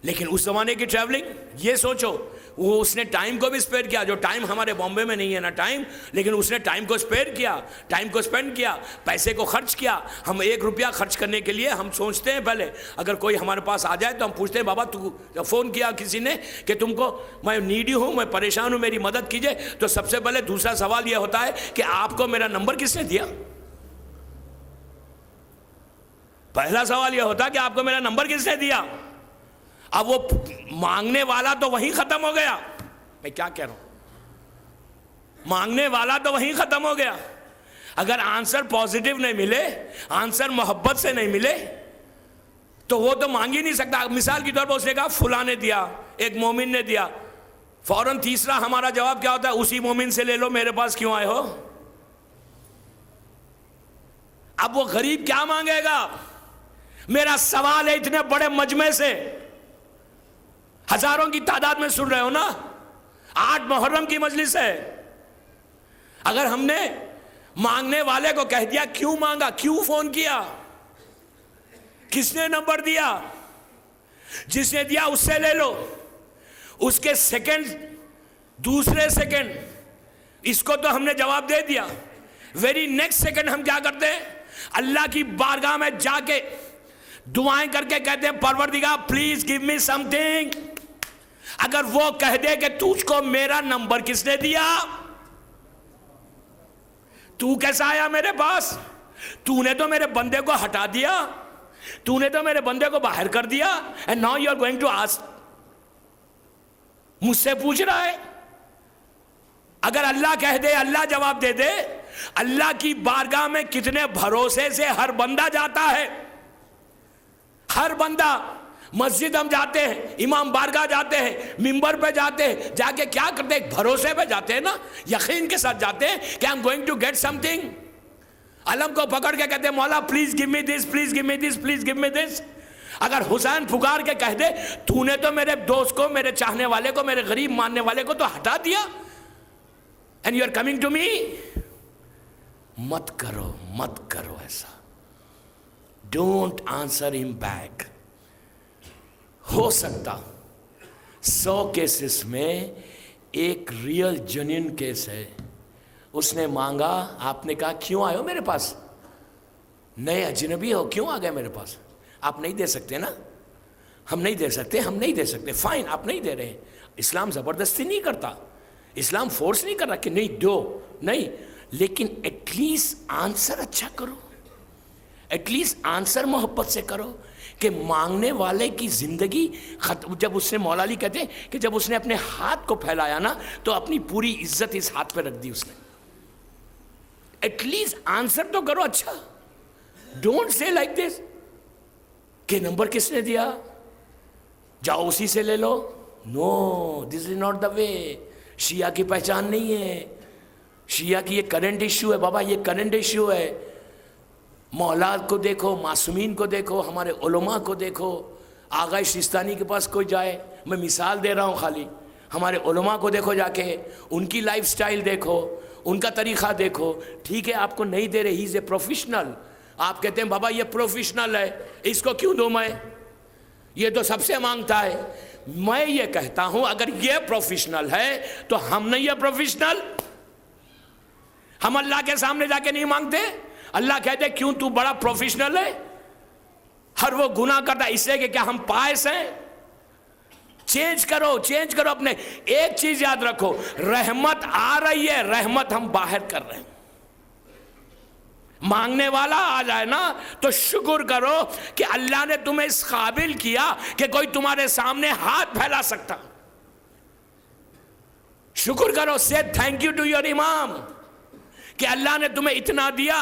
لیکن اس زمانے کی ٹریولنگ، یہ سوچو، وہ اس نے ٹائم کو بھی اسپیئر کیا، جو ٹائم ہمارے بامبے میں نہیں ہے نا ٹائم، لیکن اس نے ٹائم کو اسپیئر کیا، ٹائم کو اسپینڈ کیا، پیسے کو خرچ کیا۔ ہم 1 روپیہ خرچ کرنے کے لیے ہم سوچتے ہیں، پہلے اگر کوئی ہمارے پاس آ جائے تو ہم پوچھتے ہیں بابا تو فون کیا کسی نے کہ تم کو میں نیڈی ہوں، میں پریشان ہوں، میری مدد کیجئے، تو سب سے پہلے دوسرا سوال یہ ہوتا ہے کہ آپ کو میرا نمبر کس نے دیا؟ پہلا سوال یہ ہوتا ہے کہ آپ کو میرا نمبر کس نے دیا؟ اب وہ مانگنے والا تو وہیں ختم ہو گیا۔ میں کیا کہہ رہا ہوں؟ مانگنے والا تو وہیں ختم ہو گیا۔ اگر آنسر پازیٹیو نہیں ملے، آنسر محبت سے نہیں ملے، تو وہ تو مانگ ہی نہیں سکتا۔ مثال کے طور پر اس نے کہا فلاں نے دیا، ایک مومن نے دیا، فوراً تیسرا ہمارا جواب کیا ہوتا ہے؟ اسی مومن سے لے لو، میرے پاس کیوں آئے ہو؟ اب وہ غریب کیا مانگے گا؟ میرا سوال ہے، اتنے بڑے مجمع سے ہزاروں کی تعداد میں سن رہے ہو نا، 8 محرم کی مجلس ہے، اگر ہم نے مانگنے والے کو کہہ دیا کیوں مانگا، کیوں فون کیا، کس نے نمبر دیا، جس نے دیا اس سے لے لو، اس کے سیکنڈ، دوسرے سیکنڈ اس کو تو ہم نے جواب دے دیا، ویری نیکسٹ سیکنڈ ہم کیا کرتے ہیں؟ اللہ کی بارگاہ میں جا کے دعائیں کر کے کہتے ہیں پروردگار please give me some thing. اگر وہ کہہ دے کہ تجھ کو میرا نمبر کس نے دیا، تو کیسا آیا میرے پاس، تو نے تو میرے بندے کو ہٹا دیا، تو نے تو میرے بندے کو باہر کر دیا and now you are going to ask. مجھ سے پوچھ رہا ہے. اگر اللہ کہہ دے اللہ جواب دے دے. اللہ کی بارگاہ میں کتنے بھروسے سے ہر بندہ جاتا ہے. ہر بندہ. مسجد ہم جاتے ہیں, امام بارگاہ جاتے ہیں, ممبر پہ جاتے ہیں, جا کے کیا کرتے ہیں؟ بھروسے پہ جاتے ہیں نا, یقین کے ساتھ جاتے ہیں کہ I'm going to get something. علم کو پکڑ کے کہتے ہیں مولا please give me this, please give me this, please give me this. اگر حسین پکار کے کہہ دے تو نے تو میرے دوست کو, میرے چاہنے والے کو, میرے غریب ماننے والے کو تو ہٹا دیا, and you are coming to me. مت کرو ایسا. Don't answer him back. ہو سکتا 100 کیسز میں ایک ریئل جنین کیس ہے. اس نے مانگا, آپ نے کہا کیوں آئے ہو میرے پاس؟ نئے اجنبی ہو, کیوں آ گئے میرے پاس؟ آپ نہیں دے سکتے نا, ہم نہیں دے سکتے. فائن, آپ نہیں دے رہے. اسلام زبردستی نہیں کرتا, اسلام فورس نہیں کر رہا کہ نہیں دو, نہیں, لیکن ایٹ لیسٹ آنسر اچھا کرو, ایٹ لیسٹ آنسر محبت سے کرو. کہ مانگنے والے کی زندگی جب اس نے, مولا علی کہتے ہیں کہ جب اس نے اپنے ہاتھ کو پھیلایا نا تو اپنی پوری عزت اس ہاتھ پہ رکھ دی اس نے. ایٹ لیسٹ آنسر تو کرو اچھا. ڈونٹ سے لائک دس کہ نمبر کس نے دیا, جاؤ اسی سے لے لو. نو, دس از ناٹ دا وے. شیعہ کی پہچان نہیں ہے. شیعہ کی یہ کرنٹ ایشو ہے بابا, یہ کرنٹ ایشو ہے. مولا کو دیکھو, معصومین کو دیکھو, ہمارے علماء کو دیکھو. آغا سیستانی کے پاس کوئی جائے, میں مثال دے رہا ہوں خالی, ہمارے علماء کو دیکھو جا کے, ان کی لائف سٹائل دیکھو, ان کا طریقہ دیکھو. ٹھیک ہے آپ کو نہیں دے رہے, ہی از اے پروفیشنل. آپ کہتے ہیں بابا یہ پروفیشنل ہے, اس کو کیوں دوں میں, یہ تو سب سے مانگتا ہے. میں یہ کہتا ہوں اگر یہ پروفیشنل ہے تو ہم نہیں ہے پروفیشنل. ہم اللہ کے سامنے جا کے نہیں مانگتے. اللہ کہتے کیوں تو بڑا پروفیشنل ہے, ہر وہ گناہ کرتا اس لیے کہ کیا ہم پائس ہیں. چینج کرو اپنے. ایک چیز یاد رکھو, رحمت آ رہی ہے, رحمت ہم باہر کر رہے ہیں. مانگنے والا آ جائے نا تو شکر کرو کہ اللہ نے تمہیں اس قابل کیا کہ کوئی تمہارے سامنے ہاتھ پھیلا سکتا. شکر کرو, سے تھینک یو ٹو یور امام کہ اللہ نے تمہیں اتنا دیا,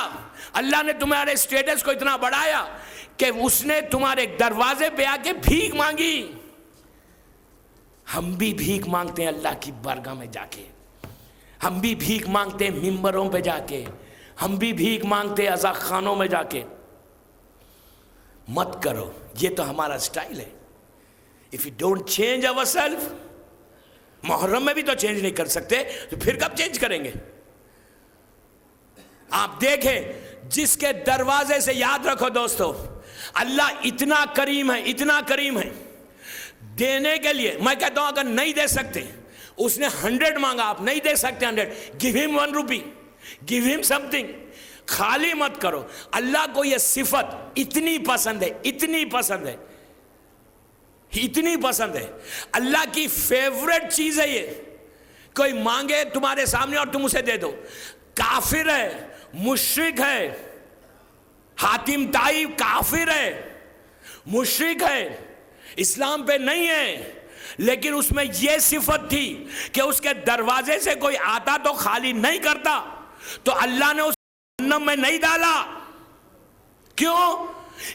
اللہ نے تمہارے اسٹیٹس کو اتنا بڑھایا کہ اس نے تمہارے دروازے پہ آ کے بھیک مانگی. ہم بھی بھیک مانگتے ہیں اللہ کی بارگاہ میں جا کے, ہم بھی بھیک مانگتے ہیں ممبروں پہ جا کے, ہم بھی بھیک مانگتے ہیں عزا خانوں میں جا کے. مت کرو, یہ تو ہمارا سٹائل ہے. if you don't change ourselves, محرم میں بھی تو چینج نہیں کر سکتے تو پھر کب چینج کریں گے؟ آپ دیکھیں جس کے دروازے سے, یاد رکھو دوستو, اللہ اتنا کریم ہے, اتنا کریم ہے دینے کے لیے. میں کہتا ہوں اگر نہیں دے سکتے, اس نے 100 مانگا, آپ نہیں دے سکتے 100, give him 1 روپی, give him something. خالی مت کرو. اللہ کو یہ صفت اتنی پسند ہے, اتنی پسند ہے, اتنی پسند ہے. اللہ کی فیوریٹ چیز ہے یہ. کوئی مانگے تمہارے سامنے اور تم اسے دے دو. کافر ہے, مشرک ہے, حاتم طائی کافر ہے, مشرک ہے, اسلام پہ نہیں ہے, لیکن اس میں یہ صفت تھی کہ اس کے دروازے سے کوئی آتا تو خالی نہیں کرتا, تو اللہ نے اس جہنم میں نہیں ڈالا. کیوں؟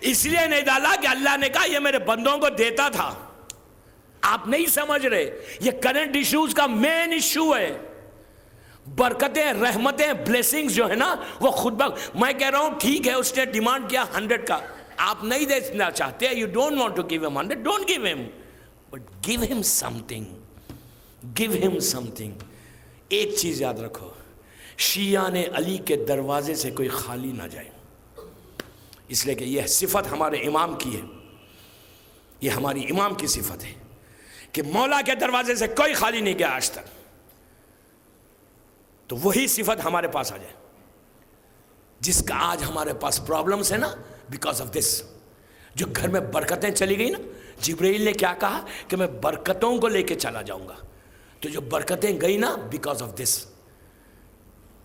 اس لیے نہیں ڈالا کہ اللہ نے کہا یہ میرے بندوں کو دیتا تھا. آپ نہیں سمجھ رہے, یہ کرنٹ ایشوز کا مین ایشو ہے. برکتیں, رحمتیں, بلیسنگز جو ہے نا وہ خود میں کہہ رہا ہوں ٹھیک ہے اس نے ڈیمانڈ کیا 100 کا, آپ نہیں دینا چاہتے, you don't want to give him 100, don't give him, but give him something, give him something. ایک چیز یاد رکھو, شیعہ نے علی کے دروازے سے کوئی خالی نہ جائے, اس لیے کہ یہ صفت ہمارے امام کی ہے, یہ ہماری امام کی صفت ہے کہ مولا کے دروازے سے کوئی خالی نہیں گیا آج تک. تو وہی صفت ہمارے پاس آ جائے جس کا آج ہمارے پاس پرابلمس ہے نا, بیکاز آف دس. جو گھر میں برکتیں چلی گئی نا, جبرائیل نے کیا کہا کہ میں برکتوں کو لے کے چلا جاؤں گا, تو جو برکتیں گئی نا بیکاز آف دس,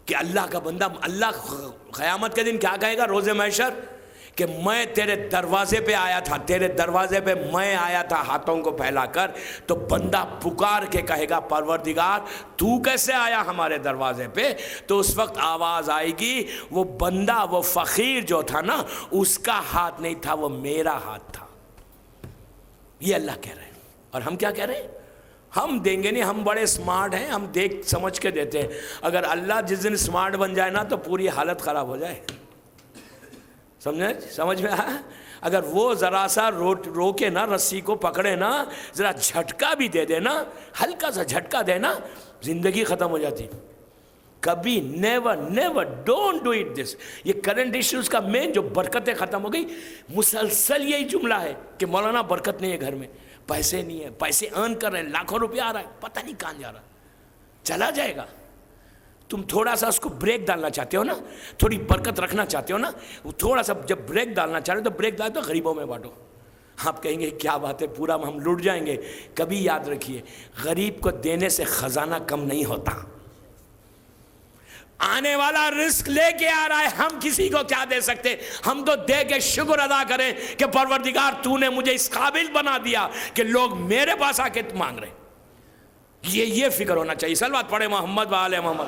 کہ اللہ کا بندہ, اللہ قیامت کے دن کیا کہے گا روز محشر کہ میں تیرے دروازے پہ آیا تھا، تیرے دروازے پہ میں آیا تھا ہاتھوں کو پھیلا کر، تو بندہ پکار کے کہے گا پروردگار تو کیسے آیا ہمارے دروازے پہ؟ تو اس وقت آواز آئے گی، وہ بندہ، وہ فقیر جو تھا نا، اس کا ہاتھ نہیں تھا، وہ میرا ہاتھ تھا۔ یہ اللہ کہہ رہے ہیں، اور ہم کیا کہہ رہے ہیں؟ ہم دیں گے نہیں، ہم بڑے سمارٹ ہیں، ہم دیکھ سمجھ کے دیتے ہیں۔ اگر اللہ جس دن سمارٹ بن جائے نا تو پوری حالت خراب ہو جائے، سمجھ میں آیا؟ اگر وہ ذرا سا روکے نا، رسی کو پکڑے نا، ذرا جھٹکا بھی دے دے نا، ہلکا سا جھٹکا دے نا، زندگی ختم ہو جاتی۔ کبھی never don't do it this. یہ کرنٹ ایشوز کا مین جو برکتیں ختم ہو گئی، مسلسل یہی جملہ ہے کہ مولانا برکت نہیں ہے گھر میں، پیسے نہیں ہے، پیسے ارن کر رہے ہیں، لاکھوں روپیہ آ رہا ہے، پتہ نہیں کہاں جا رہا، چلا جائے گا۔ تم تھوڑا سا اس کو بریک ڈالنا چاہتے ہو نا، تھوڑی برکت رکھنا چاہتے ہو نا، وہ تھوڑا سا جب بریک ڈالنا چاہ رہے ہو تو بریک ڈال تو غریبوں میں بانٹو۔ آپ کہیں گے کیا بات ہے، پورا ہم لٹ جائیں گے۔ کبھی یاد رکھیے، غریب کو دینے سے خزانہ کم نہیں ہوتا۔ آنے والا رزق لے کے آ رہا ہے، ہم کسی کو کیا دے سکتے؟ ہم تو دے کے شکر ادا کریں کہ پروردگار تو نے مجھے اس قابل بنا دیا کہ لوگ میرے پاس آ کے مانگ رہے ہیں۔ یہ فکر ہونا چاہیے۔ صلوات پڑھے محمد و آل محمد۔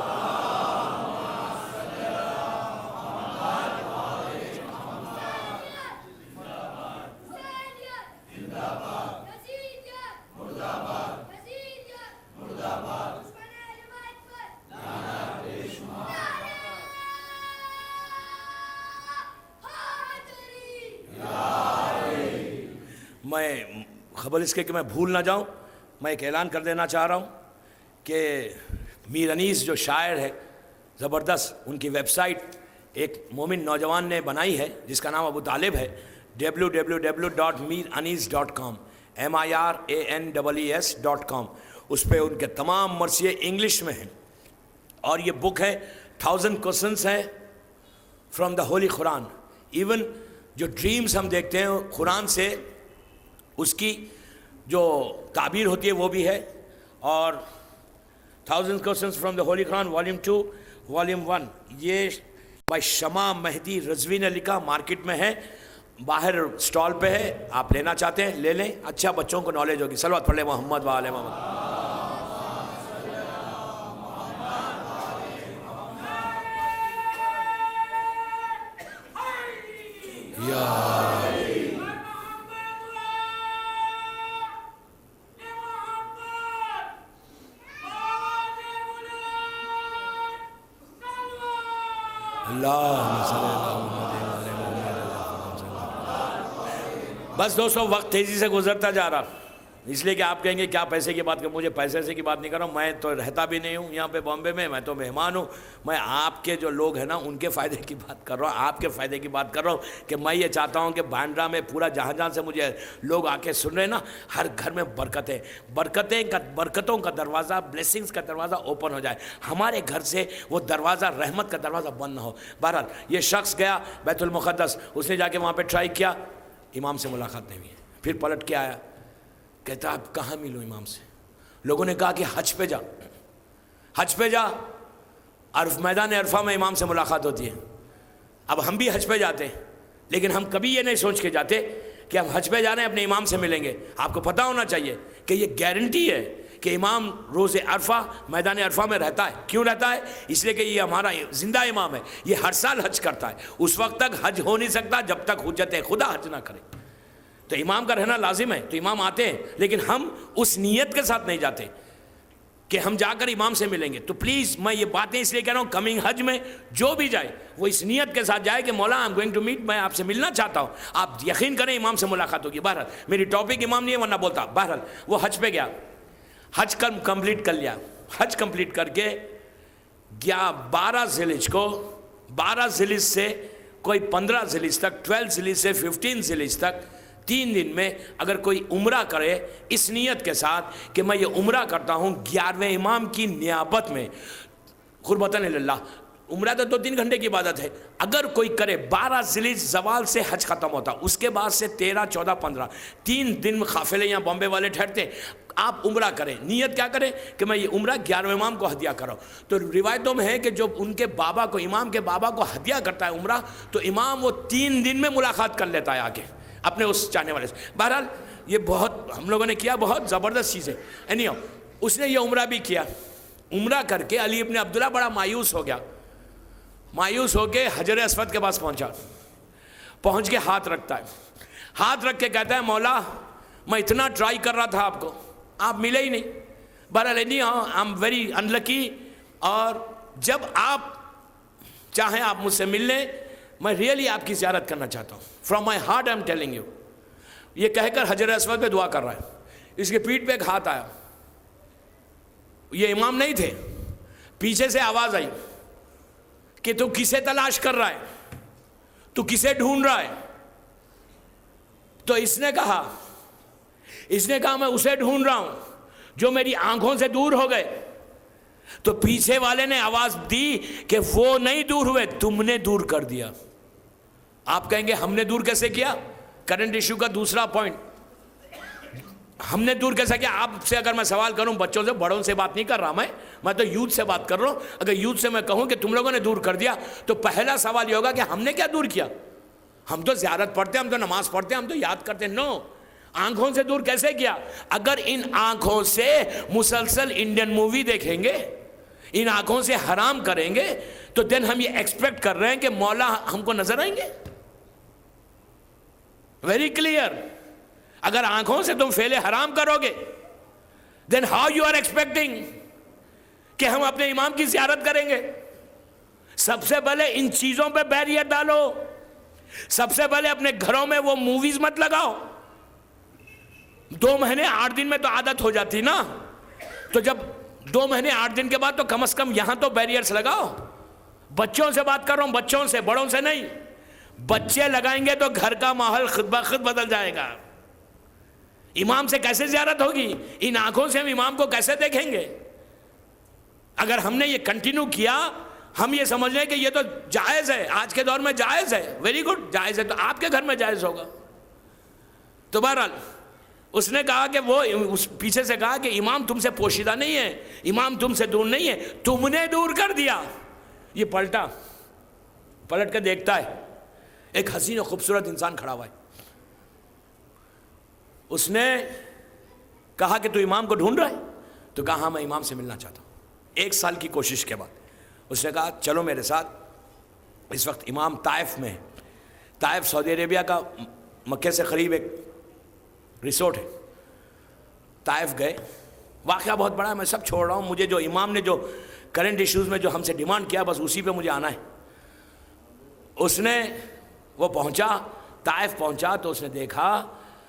میں خبر اس کے کہ میں بھول نہ جاؤں، میں ایک اعلان کر دینا چاہ رہا ہوں کہ میر انیس جو شاعر ہے زبردست، ان کی ویب سائٹ ایک مومن نوجوان نے بنائی ہے جس کا نام ابو طالب ہے، www.meeranis.com MIRANEES.com۔ اس پہ ان کے تمام مرثیے انگلش میں ہیں، اور یہ بک ہے 1000 کوسچنس ہے فرام دا ہولی قرآن۔ ایون جو ڈریمز ہم دیکھتے ہیں قرآن سے اس کی جو تعبیر ہوتی ہے وہ بھی ہے، اور 1000 کوسچنس فرام دا ہولی قرآن والیوم 2 والیوم 1، یہ بائی شمع مہدی رضوی نے لکھا، مارکیٹ میں ہے، باہر سٹال پہ ہے، آپ لینا چاہتے ہیں لے لیں، اچھا بچوں کو نالج ہوگی۔ صلوات پڑھ لیں محمد و آل محمد۔ بس دوستو وقت تیزی سے گزرتا جا رہا، اس لیے کہ آپ کہیں گے کیا پیسے کی بات کر، مجھے پیسے سے کی بات نہیں کر رہا ہوں، میں تو رہتا بھی نہیں ہوں یہاں پہ بامبے میں تو مہمان ہوں، میں آپ کے جو لوگ ہیں نا ان کے فائدے کی بات کر رہا ہوں، آپ کے فائدے کی بات کر رہا ہوں کہ میں یہ چاہتا ہوں کہ بانڈرا میں پورا جہاں سے مجھے لوگ آ کے سن رہے ہیں نا، ہر گھر میں برکتوں کا دروازہ، بلیسنگز کا دروازہ اوپن ہو جائے، ہمارے گھر سے وہ دروازہ، رحمت کا دروازہ بند نہ ہو۔ بہرحال یہ شخص گیا بیت المقدس، اس نے جا کے وہاں پہ ٹرائی کیا، امام سے ملاقات نہیں ہوئی، پھر پلٹ کے آیا، کہتا اب کہاں ملوں امام سے؟ لوگوں نے کہا کہ حج پہ جا، حج پہ جا، میدان عرفہ میں امام سے ملاقات ہوتی ہے۔ اب ہم بھی حج پہ جاتے ہیں، لیکن ہم کبھی یہ نہیں سوچ کے جاتے کہ ہم حج پہ جا رہے ہیں اپنے امام سے ملیں گے۔ آپ کو پتہ ہونا چاہیے کہ یہ گارنٹی ہے کہ امام روز عرفہ میدان عرفہ میں رہتا ہے۔ کیوں رہتا ہے؟ اس لیے کہ یہ ہمارا زندہ امام ہے، یہ ہر سال حج کرتا ہے، اس وقت تک حج ہو نہیں سکتا جب تک حجت خدا حج نہ کرے، تو امام کا رہنا لازم ہے، تو امام آتے ہیں، لیکن ہم اس نیت کے ساتھ نہیں جاتے کہ ہم جا کر امام سے ملیں گے۔ تو پلیز میں یہ باتیں اس لیے کہہ رہا ہوں، کمنگ حج میں جو بھی جائے وہ اس نیت کے ساتھ جائے کہ مولا I am going to meet, میں آپ سے ملنا چاہتا ہوں، آپ یقین کریں امام سے ملاقات ہوگی۔ بہرحال میری ٹاپک امام نہیں ہے ورنہ بولتا۔ بہرحال وہ حج پہ گیا، حج کمپلیٹ کر لیا، حج کمپلیٹ کر کے گیا 12 ذی الحجہ کو، 12 ذی الحجہ سے کوئی 15 ذی الحجہ تک، 12 ذی الحجہ سے 15 ذی الحجہ تک 3 دن میں اگر کوئی عمرہ کرے اس نیت کے ساتھ کہ میں یہ عمرہ کرتا ہوں 11ویں امام کی نیابت میں، قربتاً اللہ، عمرہ تو 2-3 گھنٹے کی عبادت ہے. اگر کوئی کرے 12 ذی الحجہ زوال سے حج ختم ہوتا, اس کے بعد سے 13, 14, 15 3 دن قافلے یہاں بامبے والے ٹھہرتے. آپ عمرہ کریں, نیت کیا کریں کہ میں یہ عمرہ 11ویں امام کو ہدیہ کراؤں. تو روایتوں میں ہے کہ جو ان کے بابا کو, امام کے بابا کو ہدیہ کرتا ہے عمرہ, تو امام وہ 3 دن میں ملاقات کر لیتا ہے آ کے اپنے اس چاہنے والے سے. بہرحال یہ بہت ہم لوگوں نے کیا, بہت زبردست چیز ہے. اینیو اس نے یہ عمرہ بھی کیا. عمرہ کر کے علی ابن عبداللہ بڑا مایوس ہو گیا. مایوس ہو کے حجر اسود کے پاس پہنچ کے ہاتھ رکھتا ہے. ہاتھ رکھ کے کہتا ہے مولا میں اتنا ٹرائی کر رہا تھا آپ کو, آپ ملے ہی نہیں. بہرحال نہیں, ہاں آئی ایم ویری انلکی, اور جب آپ چاہیں آپ مجھ سے مل لیں, میں ریئلی آپ کی زیارت کرنا چاہتا ہوں. From my heart I am telling you. یہ کہہ کر حجر اسود پہ دعا کر رہا ہے. اس کے پیٹھ پہ ایک ہاتھ آیا. یہ امام نہیں تھے. پیچھے سے آواز آئی کہ تو کسے تلاش کر رہا ہے, تو کسے ڈھونڈ رہا ہے. تو اس نے کہا میں اسے ڈھونڈ رہا ہوں جو میری آنکھوں سے دور ہو گئے. تو پیچھے والے نے آواز دی کہ وہ نہیں دور ہوئے, تم نے دور کر دیا. آپ کہیں گے ہم نے دور کیسے کیا؟ کرنٹ ایشو کا دوسرا پوائنٹ, ہم نے دور کیسے کیا. آپ سے اگر میں سوال کروں, بچوں سے, بڑوں سے بات نہیں کر رہا میں تو یوتھ سے بات کر رہا ہوں. اگر یوتھ سے میں کہوں کہ تم لوگوں نے دور کر دیا, تو پہلا سوال یہ ہوگا کہ ہم نے کیا دور کیا؟ ہم تو زیارت پڑھتے ہیں, ہم تو نماز پڑھتے ہیں, ہم تو یاد کرتے ہیں. نو, آنکھوں سے دور کیسے کیا؟ اگر ان آنکھوں سے مسلسل انڈین مووی دیکھیں گے, ان آنکھوں سے حرام کریں گے, تو دن ہم یہ ایکسپیکٹ کر رہے ہیں کہ مولا ہم کو نظر آئیں گے. Very clear. اگر آنکھوں سے تم فعل حرام کرو گے, then how you are expecting کہ ہم اپنے امام کی زیارت کریں گے؟ سب سے پہلے ان چیزوں پہ بیریئر ڈالو. سب سے پہلے اپنے گھروں میں وہ موویز مت لگاؤ. 2 مہینے 8 دن میں تو عادت ہو جاتی نا, تو جب 2 مہینے 8 دن کے بعد تو کم از کم یہاں تو بیریئرز لگاؤ. بچوں سے بات کر رہا ہوں, بچوں سے, بڑوں سے نہیں. بچے لگائیں گے تو گھر کا ماحول خود بخود بدل جائے گا. امام سے کیسے زیارت ہوگی؟ ان آنکھوں سے ہم امام کو کیسے دیکھیں گے؟ اگر ہم نے یہ کنٹینیو کیا, ہم یہ سمجھ لیں کہ یہ تو جائز ہے, آج کے دور میں جائز ہے, ویری گڈ, جائز ہے, تو آپ کے گھر میں جائز ہوگا. تو بہرحال اس نے کہا کہ وہ اس پیچھے سے کہا کہ امام تم سے پوشیدہ نہیں ہے, امام تم سے دور نہیں ہے, تم نے دور کر دیا. یہ پلٹ کے دیکھتا ہے, ایک حسین و خوبصورت انسان کھڑا ہوا ہے. اس نے کہا کہ تو امام کو ڈھونڈ رہا ہے؟ تو کہا ہاں میں امام سے ملنا چاہتا ہوں. 1 سال کی کوشش کے بعد اس نے کہا چلو میرے ساتھ. اس وقت امام طائف میں ہے. طائف سعودی عربیہ کا مکے سے قریب ایک ریسورٹ ہے. طائف گئے. واقعہ بہت بڑا ہے, میں سب چھوڑ رہا ہوں. مجھے جو امام نے جو کرنٹ ایشوز میں جو ہم سے ڈیمانڈ کیا, بس اسی پہ مجھے آنا ہے. وہ پہنچا, طائف پہنچا تو اس نے دیکھا,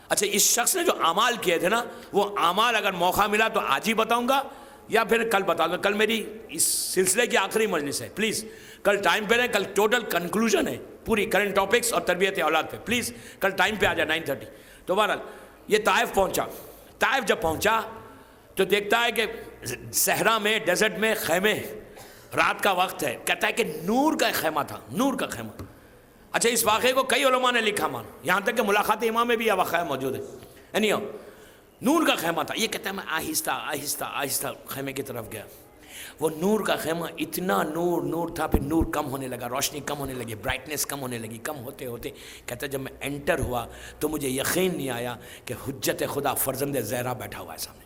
اچھا اس شخص نے جو اعمال کیے تھے نا, وہ اعمال اگر موقع ملا تو آج ہی بتاؤں گا یا پھر کل بتاؤں گا. کل میری اس سلسلے کی آخری مجلس ہے, پلیز کل ٹائم پہ رہیں. کل ٹوٹل کنکلوژن ہے پوری کرنٹ ٹاپکس اور تربیت اولاد پہ. پلیز کل ٹائم پہ آ جائے 9:30. تو بہرحال یہ طائف پہنچا. طائف جب پہنچا تو دیکھتا ہے کہ صحرا میں, ڈیزرٹ میں خیمے, رات کا وقت ہے. کہتا ہے کہ نور کا خیمہ تھا, نور کا خیمہ. اچھا اس واقعے کو کئی علماء نے لکھا, مان یہاں تک کہ ملاقات امام میں بھی یہ واقعہ موجود ہے. یعنی نور کا خیمہ تھا. یہ کہتا ہے میں آہستہ آہستہ آہستہ خیمے کی طرف گیا. وہ نور کا خیمہ اتنا نور تھا, پھر نور کم ہونے لگا, روشنی کم ہونے لگی, برائٹنس کم ہونے لگی. کم ہوتے ہوتے کہتا ہے جب میں انٹر ہوا تو مجھے یقین نہیں آیا کہ حجت خدا فرزند زہرا بیٹھا ہوا ہے سامنے.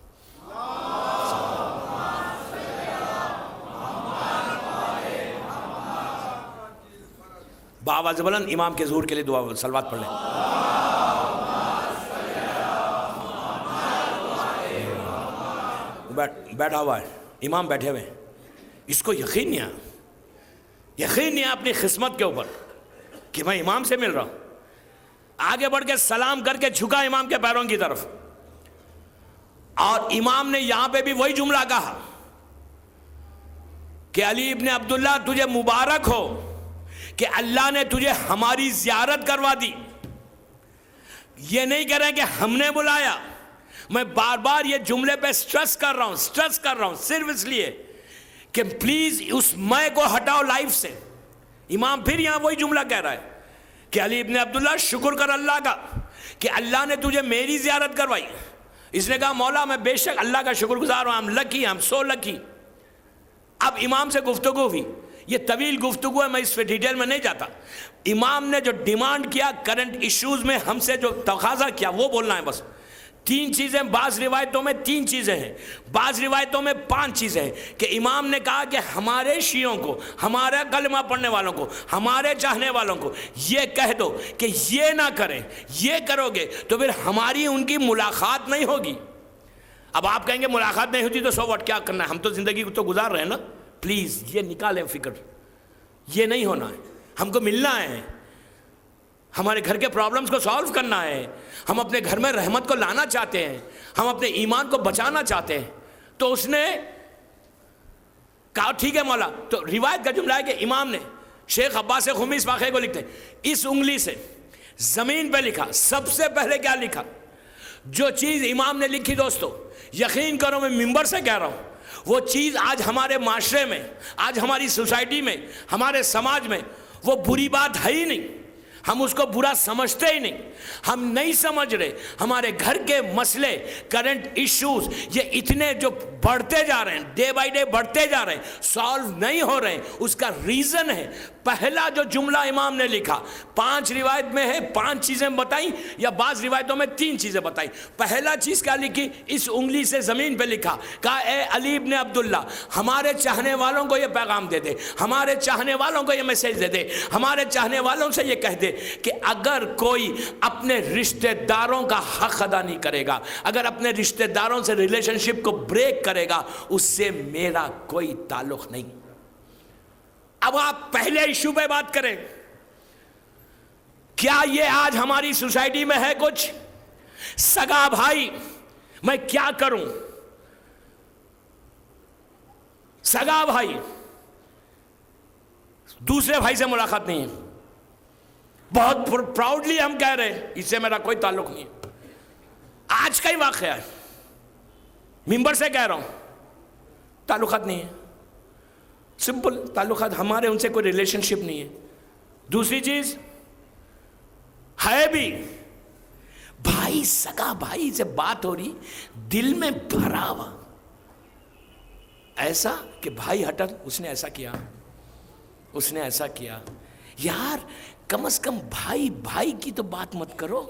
بآواز بلند امام کے ظہور کے لیے دعا صلوات پڑھ لیں. بیٹھا ہوا ہے, امام بیٹھے ہوئے ہیں. اس کو یقین نہیں ہے اپنی قسمت کے اوپر کہ میں امام سے مل رہا ہوں. آگے بڑھ کے سلام کر کے جھکا امام کے پیروں کی طرف, اور امام نے یہاں پہ بھی وہی جملہ کہا کہ علی ابن عبداللہ تجھے مبارک ہو کہ اللہ نے تجھے ہماری زیارت کروا دی. یہ نہیں کہہ رہے کہ ہم نے بلایا. میں بار بار یہ جملے پہ سٹریس کر رہا ہوں صرف اس لیے کہ پلیز اس میں کو ہٹاؤ لائف سے. امام پھر یہاں وہی جملہ کہہ رہا ہے کہ علی ابن عبداللہ شکر کر اللہ کا کہ اللہ نے تجھے میری زیارت کروائی. اس نے کہا مولا میں بے شک اللہ کا شکر گزار ہوں, ہم لکی, ہم سو لکی. اب امام سے گفتگو ہوئی, یہ طویل گفتگو ہے, میں اس پہ ڈیٹیل میں نہیں جاتا. امام نے جو ڈیمانڈ کیا کرنٹ ایشوز میں ہم سے جو تقاضا کیا وہ بولنا ہے بس. 3 چیزیں, بعض روایتوں میں 3 چیزیں ہیں, بعض روایتوں میں 5 چیزیں ہیں, کہ امام نے کہا کہ ہمارے شیعوں کو, ہمارے کلمہ پڑھنے والوں کو, ہمارے چاہنے والوں کو یہ کہہ دو کہ یہ نہ کریں, یہ کرو گے تو پھر ہماری ان کی ملاقات نہیں ہوگی. اب آپ کہیں گے ملاقات نہیں ہوتی تو سو واٹ, کیا کرنا ہے, ہم تو زندگی کو تو گزار رہے ہیں نا. پلیز یہ نکالیں فکر, یہ نہیں ہونا ہے. ہم کو ملنا ہے, ہمارے گھر کے پرابلمز کو سالو کرنا ہے, ہم اپنے گھر میں رحمت کو لانا چاہتے ہیں, ہم اپنے ایمان کو بچانا چاہتے ہیں. تو اس نے کہا ٹھیک ہے مولا. تو روایت کا جملہ ہے کہ امام نے, شیخ عباس قمی اس واقعے کو لکھتے ہیں, اس انگلی سے زمین پہ لکھا. سب سے پہلے کیا لکھا, جو چیز امام نے لکھی دوستو یقین کرو میں ممبر سے کہہ رہا ہوں, وہ چیز آج ہمارے معاشرے میں, آج ہماری سوسائٹی میں, ہمارے سماج میں وہ بری بات ہے ہی نہیں. ہم اس کو برا سمجھتے ہی نہیں, ہم نہیں سمجھ رہے. ہمارے گھر کے مسئلے, کرنٹ ایشوز یہ اتنے جو بڑھتے جا رہے ہیں, ڈے بائی ڈے بڑھتے جا رہے ہیں, سالو نہیں ہو رہے ہیں. اس کا ریزن ہے پہلا جو جملہ امام نے لکھا. 5 روایت میں ہے 5 چیزیں بتائیں, یا بعض روایتوں میں 3 چیزیں بتائیں. پہلا چیز کیا لکھی, اس انگلی سے زمین پہ لکھا, کہا اے علی ابن عبداللہ ہمارے چاہنے والوں کو یہ پیغام دے دے, ہمارے چاہنے والوں کو یہ میسیج دے دے, ہمارے چاہنے والوں سے یہ کہہ دے کہ اگر کوئی اپنے رشتہ داروں کا حق ادا نہیں کرے گا, اگر اپنے رشتہ داروں سے ریلیشن شپ کو بریک کرے گا, اس سے میرا کوئی تعلق نہیں. اب آپ پہلے ایشو پہ بات کریں, کیا یہ آج ہماری سوسائٹی میں ہے کچھ سگا بھائی میں کیا کروں, سگا بھائی دوسرے بھائی سے ملاقات نہیں ہے. بہت پراؤڈلی ہم کہہ رہے ہیں اس سے میرا کوئی تعلق نہیں ہے. آج کا ہی واقعہ ہے, ممبر سے کہہ رہا ہوں, تعلقات نہیں ہے, سمپل تعلقات, ہمارے ان سے کوئی ریلیشن شپ نہیں ہے. دوسری چیز ہے بھی بھائی, سگا بھائی سے بات ہو رہی, دل میں بھرا ہوا ایسا کہ بھائی ہٹا, اس نے ایسا کیا, اس نے ایسا کیا. یار کم از کم بھائی بھائی کی تو بات مت کرو.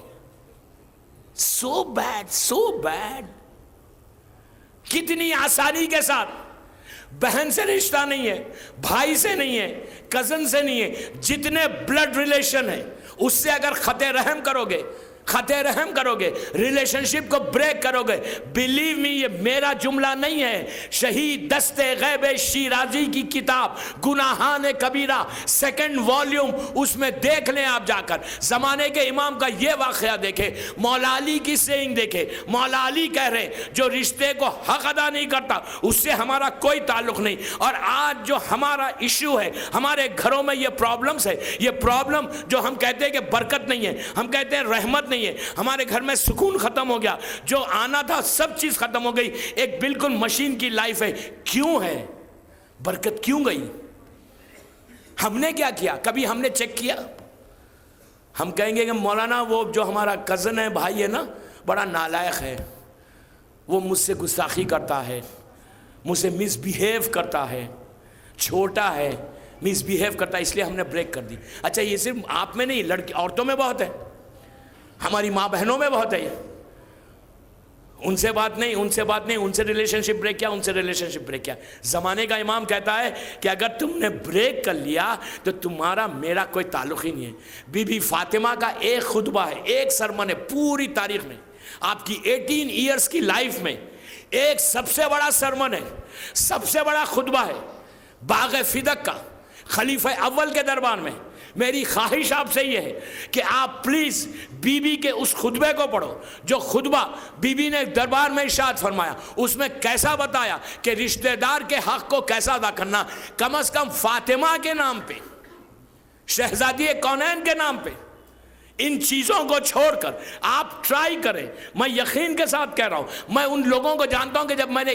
So bad, so bad. کتنی آسانی کے ساتھ بہن سے رشتہ نہیں ہے, بھائی سے نہیں ہے, کزن سے نہیں ہے, جتنے بلڈ ریلیشن ہیں اس سے اگر خط رحم کرو گے, خط رحم کرو گے, ریلیشن شپ کو بریک کرو گے, بلیو می یہ میرا جملہ نہیں ہے, شہید دست غیب شیرازی کی کتاب گناہان کبیرہ 2nd والیوم, اس میں دیکھ لیں آپ جا کر. زمانے کے امام کا یہ واقعہ دیکھیں, مولا علی کی سینگ دیکھیں. مولا علی کہہ رہے ہیں جو رشتے کو حق ادا نہیں کرتا اس سے ہمارا کوئی تعلق نہیں. اور آج جو ہمارا ایشو ہے, ہمارے گھروں میں یہ پرابلمز ہے, یہ پرابلم جو ہم کہتے ہیں کہ برکت نہیں ہے, ہم کہتے ہیں رحمت نہیں ہے, ہمارے گھر میں سکون ختم ہو گیا, جو آنا تھا سب چیز ختم ہو گئی, ایک بالکل مشین کی لائف ہے. کیوں ہے, برکت کیوں گئی؟ ہم نے کیا کیا, کبھی ہم نے چیک کیا؟ ہم کہیں گے کہ مولانا وہ جو ہمارا کزن ہے, بھائی ہے نا, بڑا نالائق ہے, وہ مجھ سے گستاخی کرتا ہے, مجھ سے مس بیہیو کرتا ہے, چھوٹا ہے, مس بیہیو کرتا ہے, اس لیے ہم نے بریک کر دی. اچھا یہ صرف آپ میں نہیں, لڑکی عورتوں میں بہت ہے, ہماری ماں بہنوں میں بہت ہے. ان سے بات نہیں, ان سے بات نہیں, ان سے ریلیشن شپ بریک کیا, ان سے ریلیشن شپ بریک کیا. زمانے کا امام کہتا ہے کہ اگر تم نے بریک کر لیا تو تمہارا میرا کوئی تعلق ہی نہیں ہے. بی بی فاطمہ کا ایک خطبہ ہے, ایک سرمن ہے پوری تاریخ میں, آپ کی 18 ایئرس کی لائف میں ایک سب سے بڑا سرمن ہے, سب سے بڑا خطبہ ہے باغ فدق کا, خلیفہ اول کے دربار میں. میری خواہش آپ سے یہ ہے کہ آپ پلیز بی بی کے اس خطبے کو پڑھو, جو خطبہ بی بی نے دربار میں ارشاد فرمایا, اس میں کیسا بتایا کہ رشتہ دار کے حق کو کیسا ادا کرنا, کم از کم فاطمہ کے نام پہ, شہزادی کونین کے نام پہ. ان چیزوں کو چھوڑ کر آپ ٹرائی کریں. میں یقین کے ساتھ کہہ رہا ہوں, میں ان لوگوں کو جانتا ہوں کہ جب میں نے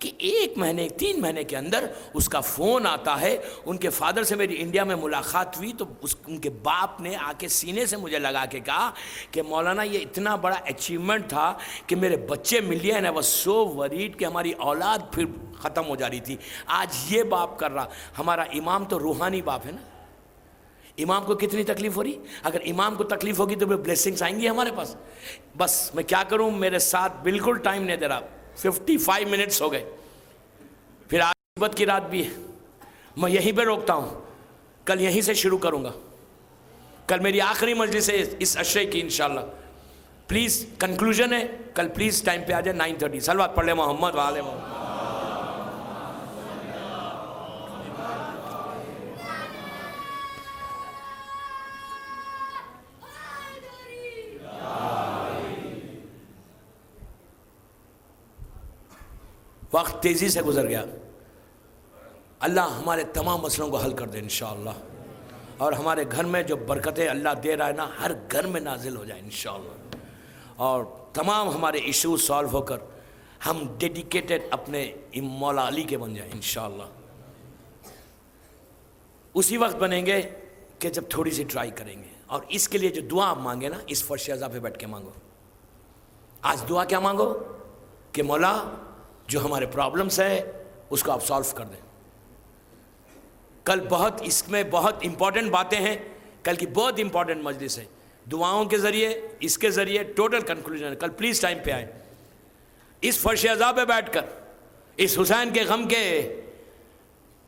کہ 1 مہینے 3 مہینے کے اندر اس کا فون آتا ہے. ان کے فادر سے میری انڈیا میں ملاقات ہوئی تو ان کے باپ نے آ کے سینے سے مجھے لگا کے کہا کہ مولانا یہ اتنا بڑا اچیومنٹ تھا کہ میرے بچے مل گئے. I was so worried کہ ہماری اولاد پھر ختم ہو جا رہی تھی. آج یہ باپ کر رہا. ہمارا امام تو روحانی باپ ہے نا. امام کو کتنی تکلیف ہو رہی. اگر امام کو تکلیف ہوگی تو پھر بلیسنگس آئیں گی ہمارے پاس. بس میں کیا کروں, میرے ساتھ بالکل ٹائم نہیں دے رہا. 55 منٹس ہو گئے. پھر آج مصیبت کی رات بھی ہے. میں یہیں پہ روکتا ہوں, کل یہیں سے شروع کروں گا. کل میری آخری مجلس ہے اس عشرے کی انشاءاللہ. پلیز کنکلوژن ہے کل, پلیز ٹائم پہ آ جائے 9:30. صلوات پڑھ لیں محمد وآل محمد. وقت تیزی سے گزر گیا. اللہ ہمارے تمام مسئلوں کو حل کر دے انشاءاللہ, اور ہمارے گھر میں جو برکتیں اللہ دے رہا ہے نا ہر گھر میں نازل ہو جائے انشاءاللہ, اور تمام ہمارے ایشوز سالو ہو کر ہم ڈیڈیکیٹڈ اپنے مولا علی کے بن جائیں انشاءاللہ. اسی وقت بنیں گے کہ جب تھوڑی سی ٹرائی کریں گے. اور اس کے لیے جو دعا آپ مانگے نا اس فرش اعضا پہ بیٹھ کے مانگو. آج دعا کیا مانگو کہ مولا جو ہمارے پرابلمس ہے اس کو آپ سالو کر دیں. کل اس میں بہت امپورٹنٹ باتیں ہیں. کل کی بہت امپورٹنٹ مجلس ہے. دعاؤں کے ذریعے اس کے ذریعے ٹوٹل کنکلوژن. کل پلیز ٹائم پہ آئیں. اس فرش اعضا پہ بیٹھ کر اس حسین کے غم کے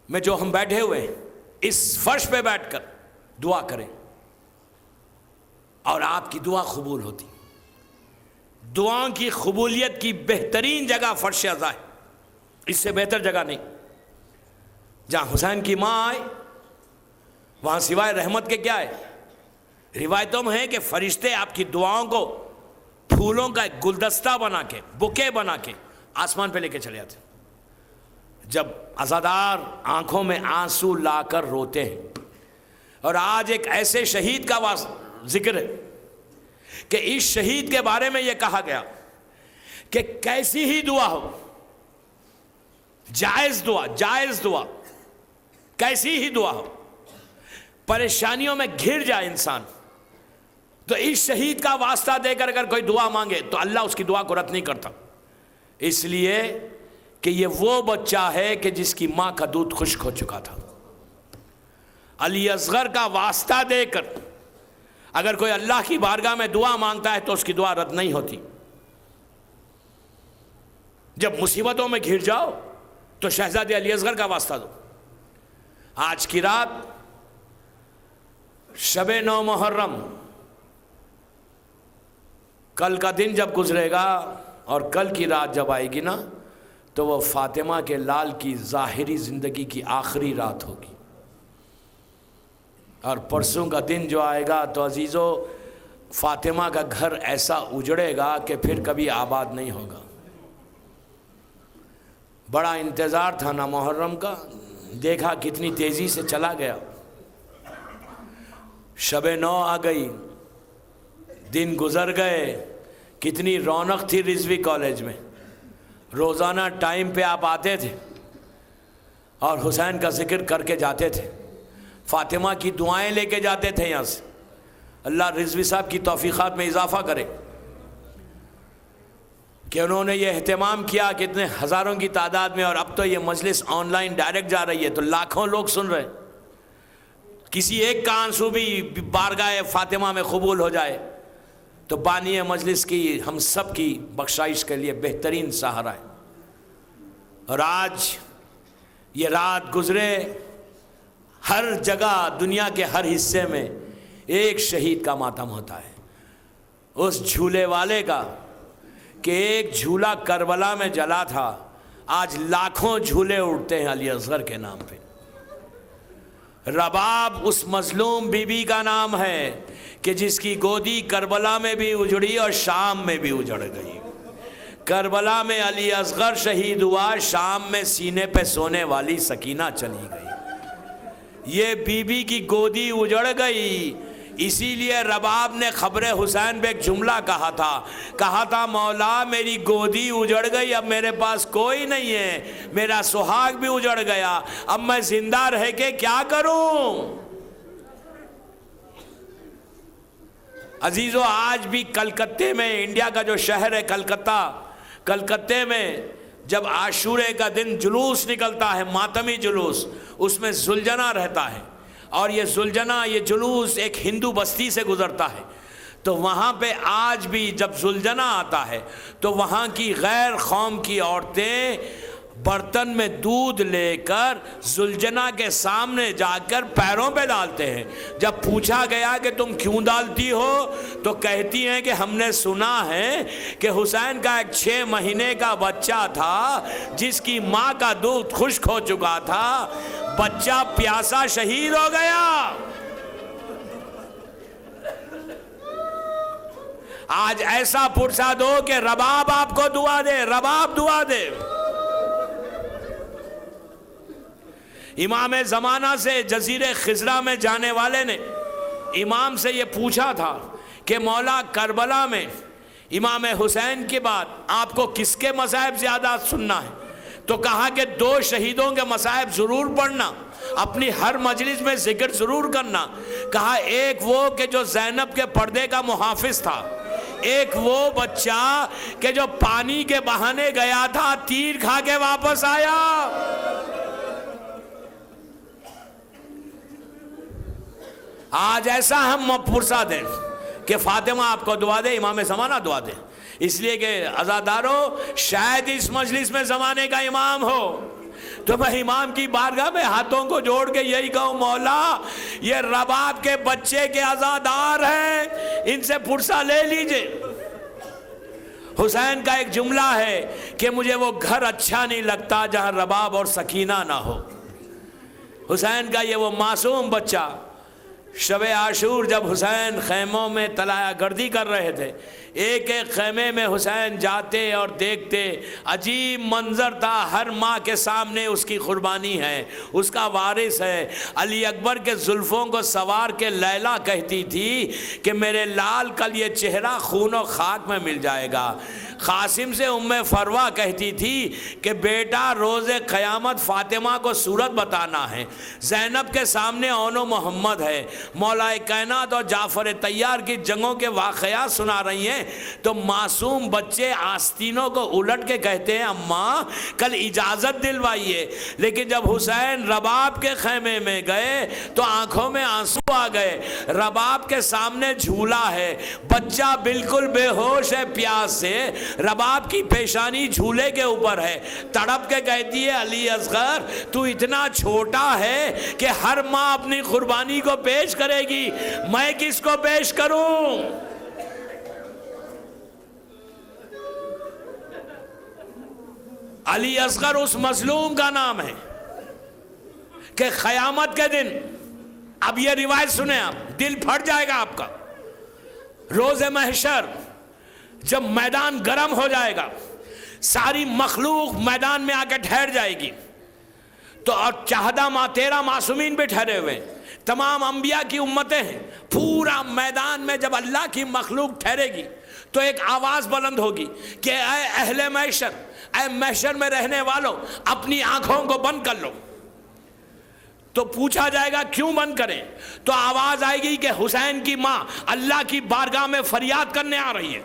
میں جو ہم بیٹھے ہوئے ہیں اس فرش پہ بیٹھ کر دعا کریں, اور آپ کی دعا قبول ہوتی. دعاؤں کی قبولیت کی بہترین جگہ فرش اعضا ہے. اس سے بہتر جگہ نہیں. جہاں حسین کی ماں آئے وہاں سوائے رحمت کے کیا ہے. روایتوں میں ہے کہ فرشتے آپ کی دعاؤں کو پھولوں کا ایک گلدستہ بنا کے, بکے بنا کے آسمان پہ لے کے چلے جاتے. جب عزادار آنکھوں میں آنسو لا کر روتے ہیں. اور آج ایک ایسے شہید کا ذکر ہے کہ اس شہید کے بارے میں یہ کہا گیا کہ کیسی ہی دعا ہو, جائز دعا کیسی ہی دعا ہو, پریشانیوں میں گھر جائے انسان تو اس شہید کا واسطہ دے کر اگر کوئی دعا مانگے تو اللہ اس کی دعا کو رد نہیں کرتا. اس لیے کہ یہ وہ بچہ ہے کہ جس کی ماں کا دودھ خشک ہو چکا تھا. علی اصغر کا واسطہ دے کر اگر کوئی اللہ کی بارگاہ میں دعا مانگتا ہے تو اس کی دعا رد نہیں ہوتی. جب مصیبتوں میں گھر جاؤ تو شہزادے علی اصغر کا واسطہ دو. آج کی رات شب 9 محرم, کل کا دن جب گزرے گا اور کل کی رات جب آئے گی نا تو وہ فاطمہ کے لال کی ظاہری زندگی کی آخری رات ہوگی. اور پرسوں کا دن جو آئے گا تو عزیزو فاطمہ کا گھر ایسا اجڑے گا کہ پھر کبھی آباد نہیں ہوگا. بڑا انتظار تھا نا محرم کا, دیکھا کتنی تیزی سے چلا گیا. شب 9 آ گئی, دن گزر گئے. کتنی رونق تھی رضوی کالج میں. روزانہ ٹائم پہ آپ آتے تھے اور حسین کا ذکر کر کے جاتے تھے. فاطمہ کی دعائیں لے کے جاتے تھے یہاں سے. اللہ رضوی صاحب کی توفیقات میں اضافہ کرے کہ انہوں نے یہ اہتمام کیا کتنے ہزاروں کی تعداد میں, اور اب تو یہ مجلس آن لائن ڈائریکٹ جا رہی ہے تو لاکھوں لوگ سن رہے. کسی ایک کا آنسو بھی بارگاہ فاطمہ میں قبول ہو جائے تو بانی مجلس کی ہم سب کی بخشائش کے لیے بہترین سہارا ہے. اور آج یہ رات گزرے, ہر جگہ دنیا کے ہر حصے میں ایک شہید کا ماتم ہوتا ہے. اس جھولے والے کا کہ ایک جھولا کربلا میں جلا تھا, آج لاکھوں جھولے اڑتے ہیں علی اصغر کے نام پہ. رباب اس مظلوم بی بی کا نام ہے کہ جس کی گودی کربلا میں بھی اجڑی اور شام میں بھی اجڑ گئی. کربلا میں علی اصغر شہید ہوا, شام میں سینے پہ سونے والی سکینہ چلی گئی. یہ بی بی کی گودی اجڑ گئی, اسی لیے رباب نے خبر حسین پہ ایک جملہ کہا تھا مولا میری گودی اجڑ گئی، اب میرے پاس کوئی نہیں ہے، میرا سہاگ بھی اجڑ گیا، اب میں زندہ رہ کے کیا کروں؟ عزیزو، آج بھی کلکتے میں، انڈیا کا جو شہر ہے کلکتے میں جب عاشورے کا دن جلوس نکلتا ہے، ماتمی جلوس، اس میں زلجنا رہتا ہے، اور یہ زلجنا، یہ جلوس ایک ہندو بستی سے گزرتا ہے، تو وہاں پہ آج بھی جب زلجنا آتا ہے تو وہاں کی غیر قوم کی عورتیں برتن میں دودھ لے کر زلجنا کے سامنے جا کر پیروں پہ ڈالتے ہیں۔ جب پوچھا گیا کہ تم کیوں ڈالتی ہو تو کہتی ہیں کہ ہم نے سنا ہے کہ حسین کا ایک 6 مہینے کا بچہ تھا جس کی ماں کا دودھ خشک ہو چکا تھا، بچہ پیاسا شہید ہو گیا۔ آج ایسا پرسہ دو کہ رباب آپ کو دعا دے، رباب دعا دے۔ امام زمانہ سے جزیرے خضرہ میں جانے والے نے امام سے یہ پوچھا تھا کہ مولا کربلا میں امام حسین کے بعد آپ کو کس کے مصائب زیادہ سننا ہے؟ تو کہا کہ 2 شہیدوں کے مصائب ضرور پڑھنا، اپنی ہر مجلس میں ذکر ضرور کرنا۔ کہا ایک وہ کہ جو زینب کے پردے کا محافظ تھا، ایک وہ بچہ کہ جو پانی کے بہانے گیا تھا، تیر کھا کے واپس آیا۔ آج ایسا ہم پرسہ دیں کہ فاطمہ آپ کو دعا دے، امام زمانہ دعا دے، اس لیے کہ عزادارو شاید اس مجلس میں زمانے کا امام ہو، تو میں امام کی بارگاہ میں ہاتھوں کو جوڑ کے یہی کہوں مولا یہ رباب کے بچے کے عزادار ہیں، ان سے پرسہ لے لیجئے۔ حسین کا ایک جملہ ہے کہ مجھے وہ گھر اچھا نہیں لگتا جہاں رباب اور سکینہ نہ ہو۔ حسین کا یہ وہ معصوم بچہ، شب عاشور جب حسین خیموں میں طلایہ گردی کر رہے تھے، ایک ایک خیمے میں حسین جاتے اور دیکھتے، عجیب منظر تھا، ہر ماں کے سامنے اس کی قربانی ہے، اس کا وارث ہے۔ علی اکبر کے زلفوں کو سوار کے لیلا کہتی تھی کہ میرے لال کل یہ چہرہ خون و خاک میں مل جائے گا۔ قاسم سے ام فروہ کہتی تھی کہ بیٹا روز قیامت فاطمہ کو صورت بتانا ہے۔ زینب کے سامنے اون و محمد ہے، مولا کائنات اور جعفر طیار کی جنگوں کے واقعات سنا رہی ہیں، تو معصوم بچے آستینوں کو الٹ کے کہتے ہیں اماں کل اجازت دلوائیے، لیکن جب حسین رباب کے خیمے میں گئے تو آنکھوں میں آنسو آ گئے۔ رباب کے سامنے جھولا ہے، بچہ بالکل بے ہوش ہے پیاس سے، رباب کی پیشانی جھولے کے اوپر ہے، تڑپ کے کہتی ہے علی اصغر تو اتنا چھوٹا ہے کہ ہر ماں اپنی قربانی کو پیش کرے گی، میں کس کو پیش کروں؟ علی اصغر اس مظلوم کا نام ہے کہ قیامت کے دن، اب یہ روایت سنیں آپ، دل پھٹ جائے گا آپ کا، روز محشر جب میدان گرم ہو جائے گا، ساری مخلوق میدان میں آ کے ٹھہر جائے گی، تو اور 13 معصومین بھی ٹھہرے ہوئے، تمام انبیاء کی امتیں ہیں، پورا میدان میں جب اللہ کی مخلوق ٹھہرے گی تو ایک آواز بلند ہوگی کہ اے اہل محشر، اے محشر میں رہنے والوں، اپنی آنکھوں کو بند کر لو۔ تو پوچھا جائے گا کیوں بند کریں؟ تو آواز آئے گی کہ حسین کی ماں اللہ کی بارگاہ میں فریاد کرنے آ رہی ہے۔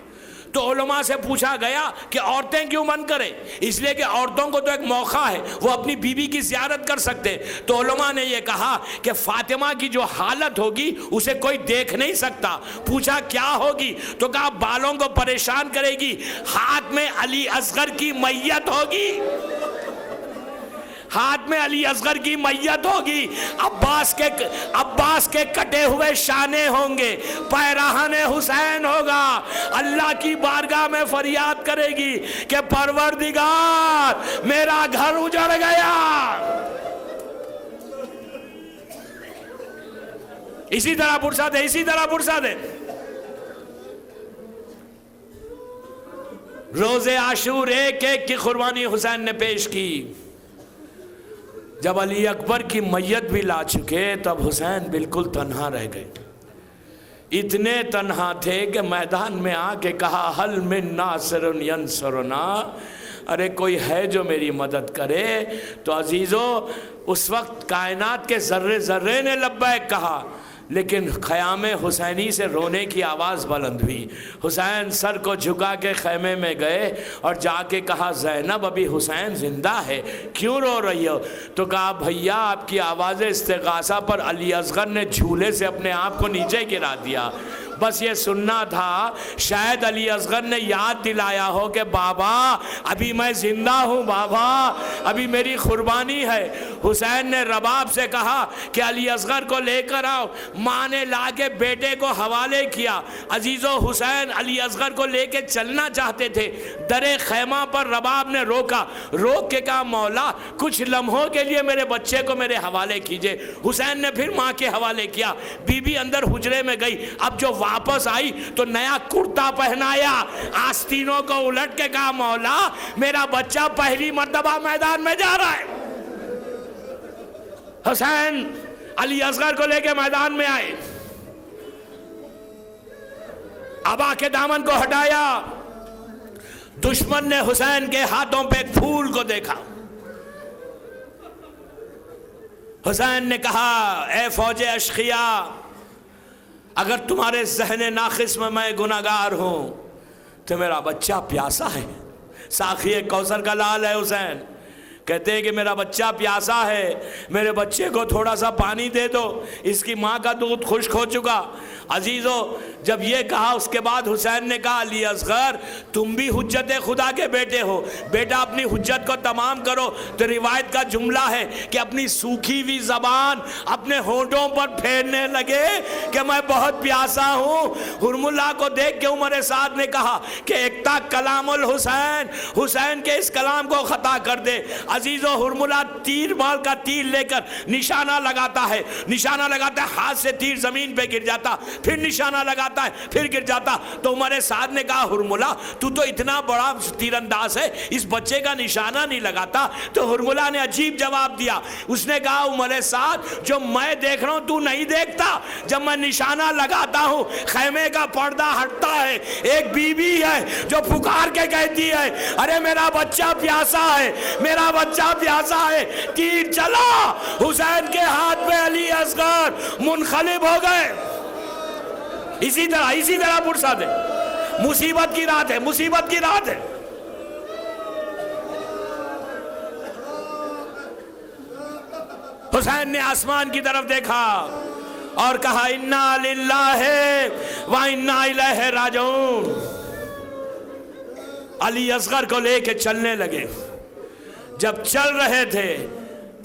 تو علماء سے پوچھا گیا کہ عورتیں کیوں بند کریں؟ اس لیے کہ عورتوں کو تو ایک موقع ہے، وہ اپنی بیوی کی زیارت کر سکتے۔ تو علماء نے یہ کہا کہ فاطمہ کی جو حالت ہوگی اسے کوئی دیکھ نہیں سکتا۔ پوچھا کیا ہوگی؟ تو کہا بالوں کو پریشان کرے گی، ہاتھ میں علی اصغر کی میت ہوگی، ہاتھ میں علی اصغر کی میت ہوگی، عباس کے کٹے ہوئے شانے ہوں گے، پیراہن حسین ہوگا، اللہ کی بارگاہ میں فریاد کرے گی کہ پروردگار میرا گھر اجڑ گیا۔ اسی طرح پرسہ دے، اسی طرح پرسہ دے۔ روز عاشور ایک ایک کی قربانی حسین نے پیش کی۔ جب علی اکبر کی میت بھی لا چکے تب حسین بالکل تنہا رہ گئے۔ اتنے تنہا تھے کہ میدان میں آ کے کہا حل من ناصر ینصرنا، ارے کوئی ہے جو میری مدد کرے؟ تو عزیزو اس وقت کائنات کے ذرے ذرے نے لبیک کہا، لیکن خیام حسینی سے رونے کی آواز بلند ہوئی۔ حسین سر کو جھکا کے خیمے میں گئے اور جا کے کہا زینب ابھی حسین زندہ ہے، کیوں رو رہی ہو؟ تو کہا بھیا آپ کی آواز استغاثہ پر علی اصغر نے جھولے سے اپنے آپ کو نیچے گرا دیا، بس یہ سننا تھا۔ شاید علی اصغر نے یاد دلایا ہو کہ بابا ابھی میں زندہ ہوں، بابا ابھی میری قربانی ہے۔ حسین نے رباب سے کہا کہ علی اصغر کو لے کر آؤ، ماں نے لا کے بیٹے کو حوالے کیا۔ عزیزو حسین علی اصغر کو لے کے چلنا چاہتے تھے، درے خیمہ پر رباب نے روکا، روک کے کہا مولا کچھ لمحوں کے لیے میرے بچے کو میرے حوالے کیجئے۔ حسین نے پھر ماں کے حوالے کیا، بی بی اندر حجرے میں گئی، اب جو واپس آئی تو نیا کرتا پہنایا، آستینوں کو الٹ کے کہا مولا میرا بچہ پہلی مرتبہ میدان میں جا رہا ہے۔ حسین علی اصغر کو لے کے میدان میں آئے، ابا کے دامن کو ہٹایا، دشمن نے حسین کے ہاتھوں پہ ایک پھول کو دیکھا۔ حسین نے کہا اے فوج اشقیاء، اگر تمہارے ذہن ناقص میں گناہگار ہوں تو میرا بچہ پیاسا ہے، ساقی کوثر کا لال ہے حسین، کہتے ہیں کہ میرا بچہ پیاسا ہے، میرے بچے کو تھوڑا سا پانی دے دو، اس کی ماں کا دودھ خشک ہو چکا۔ عزیزو جب یہ کہا اس کے بعد حسین نے کہا علی اصغر تم بھی حجت خدا کے بیٹے ہو، بیٹا اپنی حجت کو تمام کرو۔ تو روایت کا جملہ ہے کہ اپنی سوکھی ہوئی زبان اپنے ہونٹوں پر پھیرنے لگے کہ میں بہت پیاسا ہوں۔ حرملہ کو دیکھ کے عمر سعد نے کہا کہ ایکتا کلام الحسین، حسین کے اس کلام کو خطا کر دے۔ عزیزو حرملہ تیر مال کا تیر لے کر نشانہ لگاتا ہے، نشانہ لگاتا ہے، ہاتھ سے تیر زمین پہ گر جاتا، پھر نشانہ لگاتا ہے، پھر گر جاتا۔ تو عمر سعد نے کہا حرملہ تو اتنا بڑا تیر انداز ہے، اس بچے کا نشانہ نہیں لگاتا۔ تو حرملہ نے عجیب جواب دیا، اس نے کہا عمر سعد جو میں دیکھ رہا ہوں تو نہیں دیکھتا، جب میں نشانہ لگاتا ہوں خیمے کا پردہ ہٹتا ہے، ایک بی بی ہے جو پکار کے کہتی ہے ارے میرا بچہ پیاسا ہے، میرا بچہ پیاسا ہے، تیر چلا، حسین کے ہاتھ پہ علی اصغر منقلب ہو گئے۔ اسی طرح پرساد ہے، مصیبت کی رات ہے، مصیبت کی رات ہے۔ حسین نے آسمان کی طرف دیکھا اور کہا انا للہ و انا الیہ راجعون۔ علی اصغر کو لے کے چلنے لگے، جب چل رہے تھے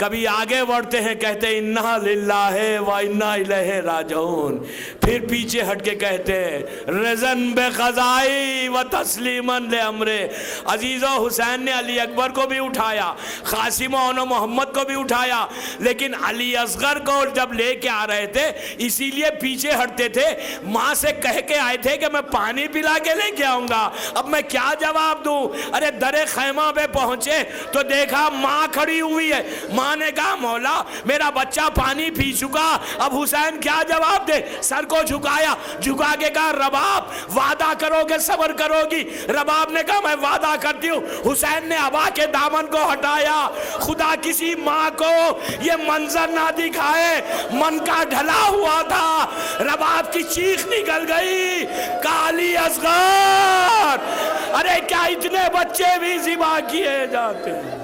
کبھی آگے بڑھتے ہیں کہتے ہیں انا للہ و انا الیہ راجعون، پھر پیچھے ہٹ کے کہتے ہیں رضن بقضائی و تسلیما لامرے۔ عزیزو حسین نے علی اکبر کو بھی اٹھایا، قاسم و محمد کو بھی اٹھایا، لیکن علی اصغر کو جب لے کے آ رہے تھے اسی لیے پیچھے ہٹتے تھے۔ ماں سے کہہ کے آئے تھے کہ میں پانی پلا کے لے کے آؤں گا، اب میں کیا جواب دوں؟ ارے در خیمہ پہ پہنچے تو دیکھا ماں کھڑی ہوئی ہے۔ ماں نے کہا مولا میرا بچہ پانی پی چکا، اب حسین کیا جواب دے؟ سر کو جھکایا، جھکا کے کہا رباب وعدہ کرو کہ صبر کرو گی؟ رباب نے کہا میں وعدہ کرتی ہوں۔ حسین نے ابا کے دامن کو ہٹایا۔ خدا کسی ماں کو یہ منظر نہ دکھائے، من کا ڈھلا ہوا تھا، رباب کی چیخ نکل گئی، علی اصغر ارے کیا اتنے بچے بھی ذبح کیے جاتے ہیں؟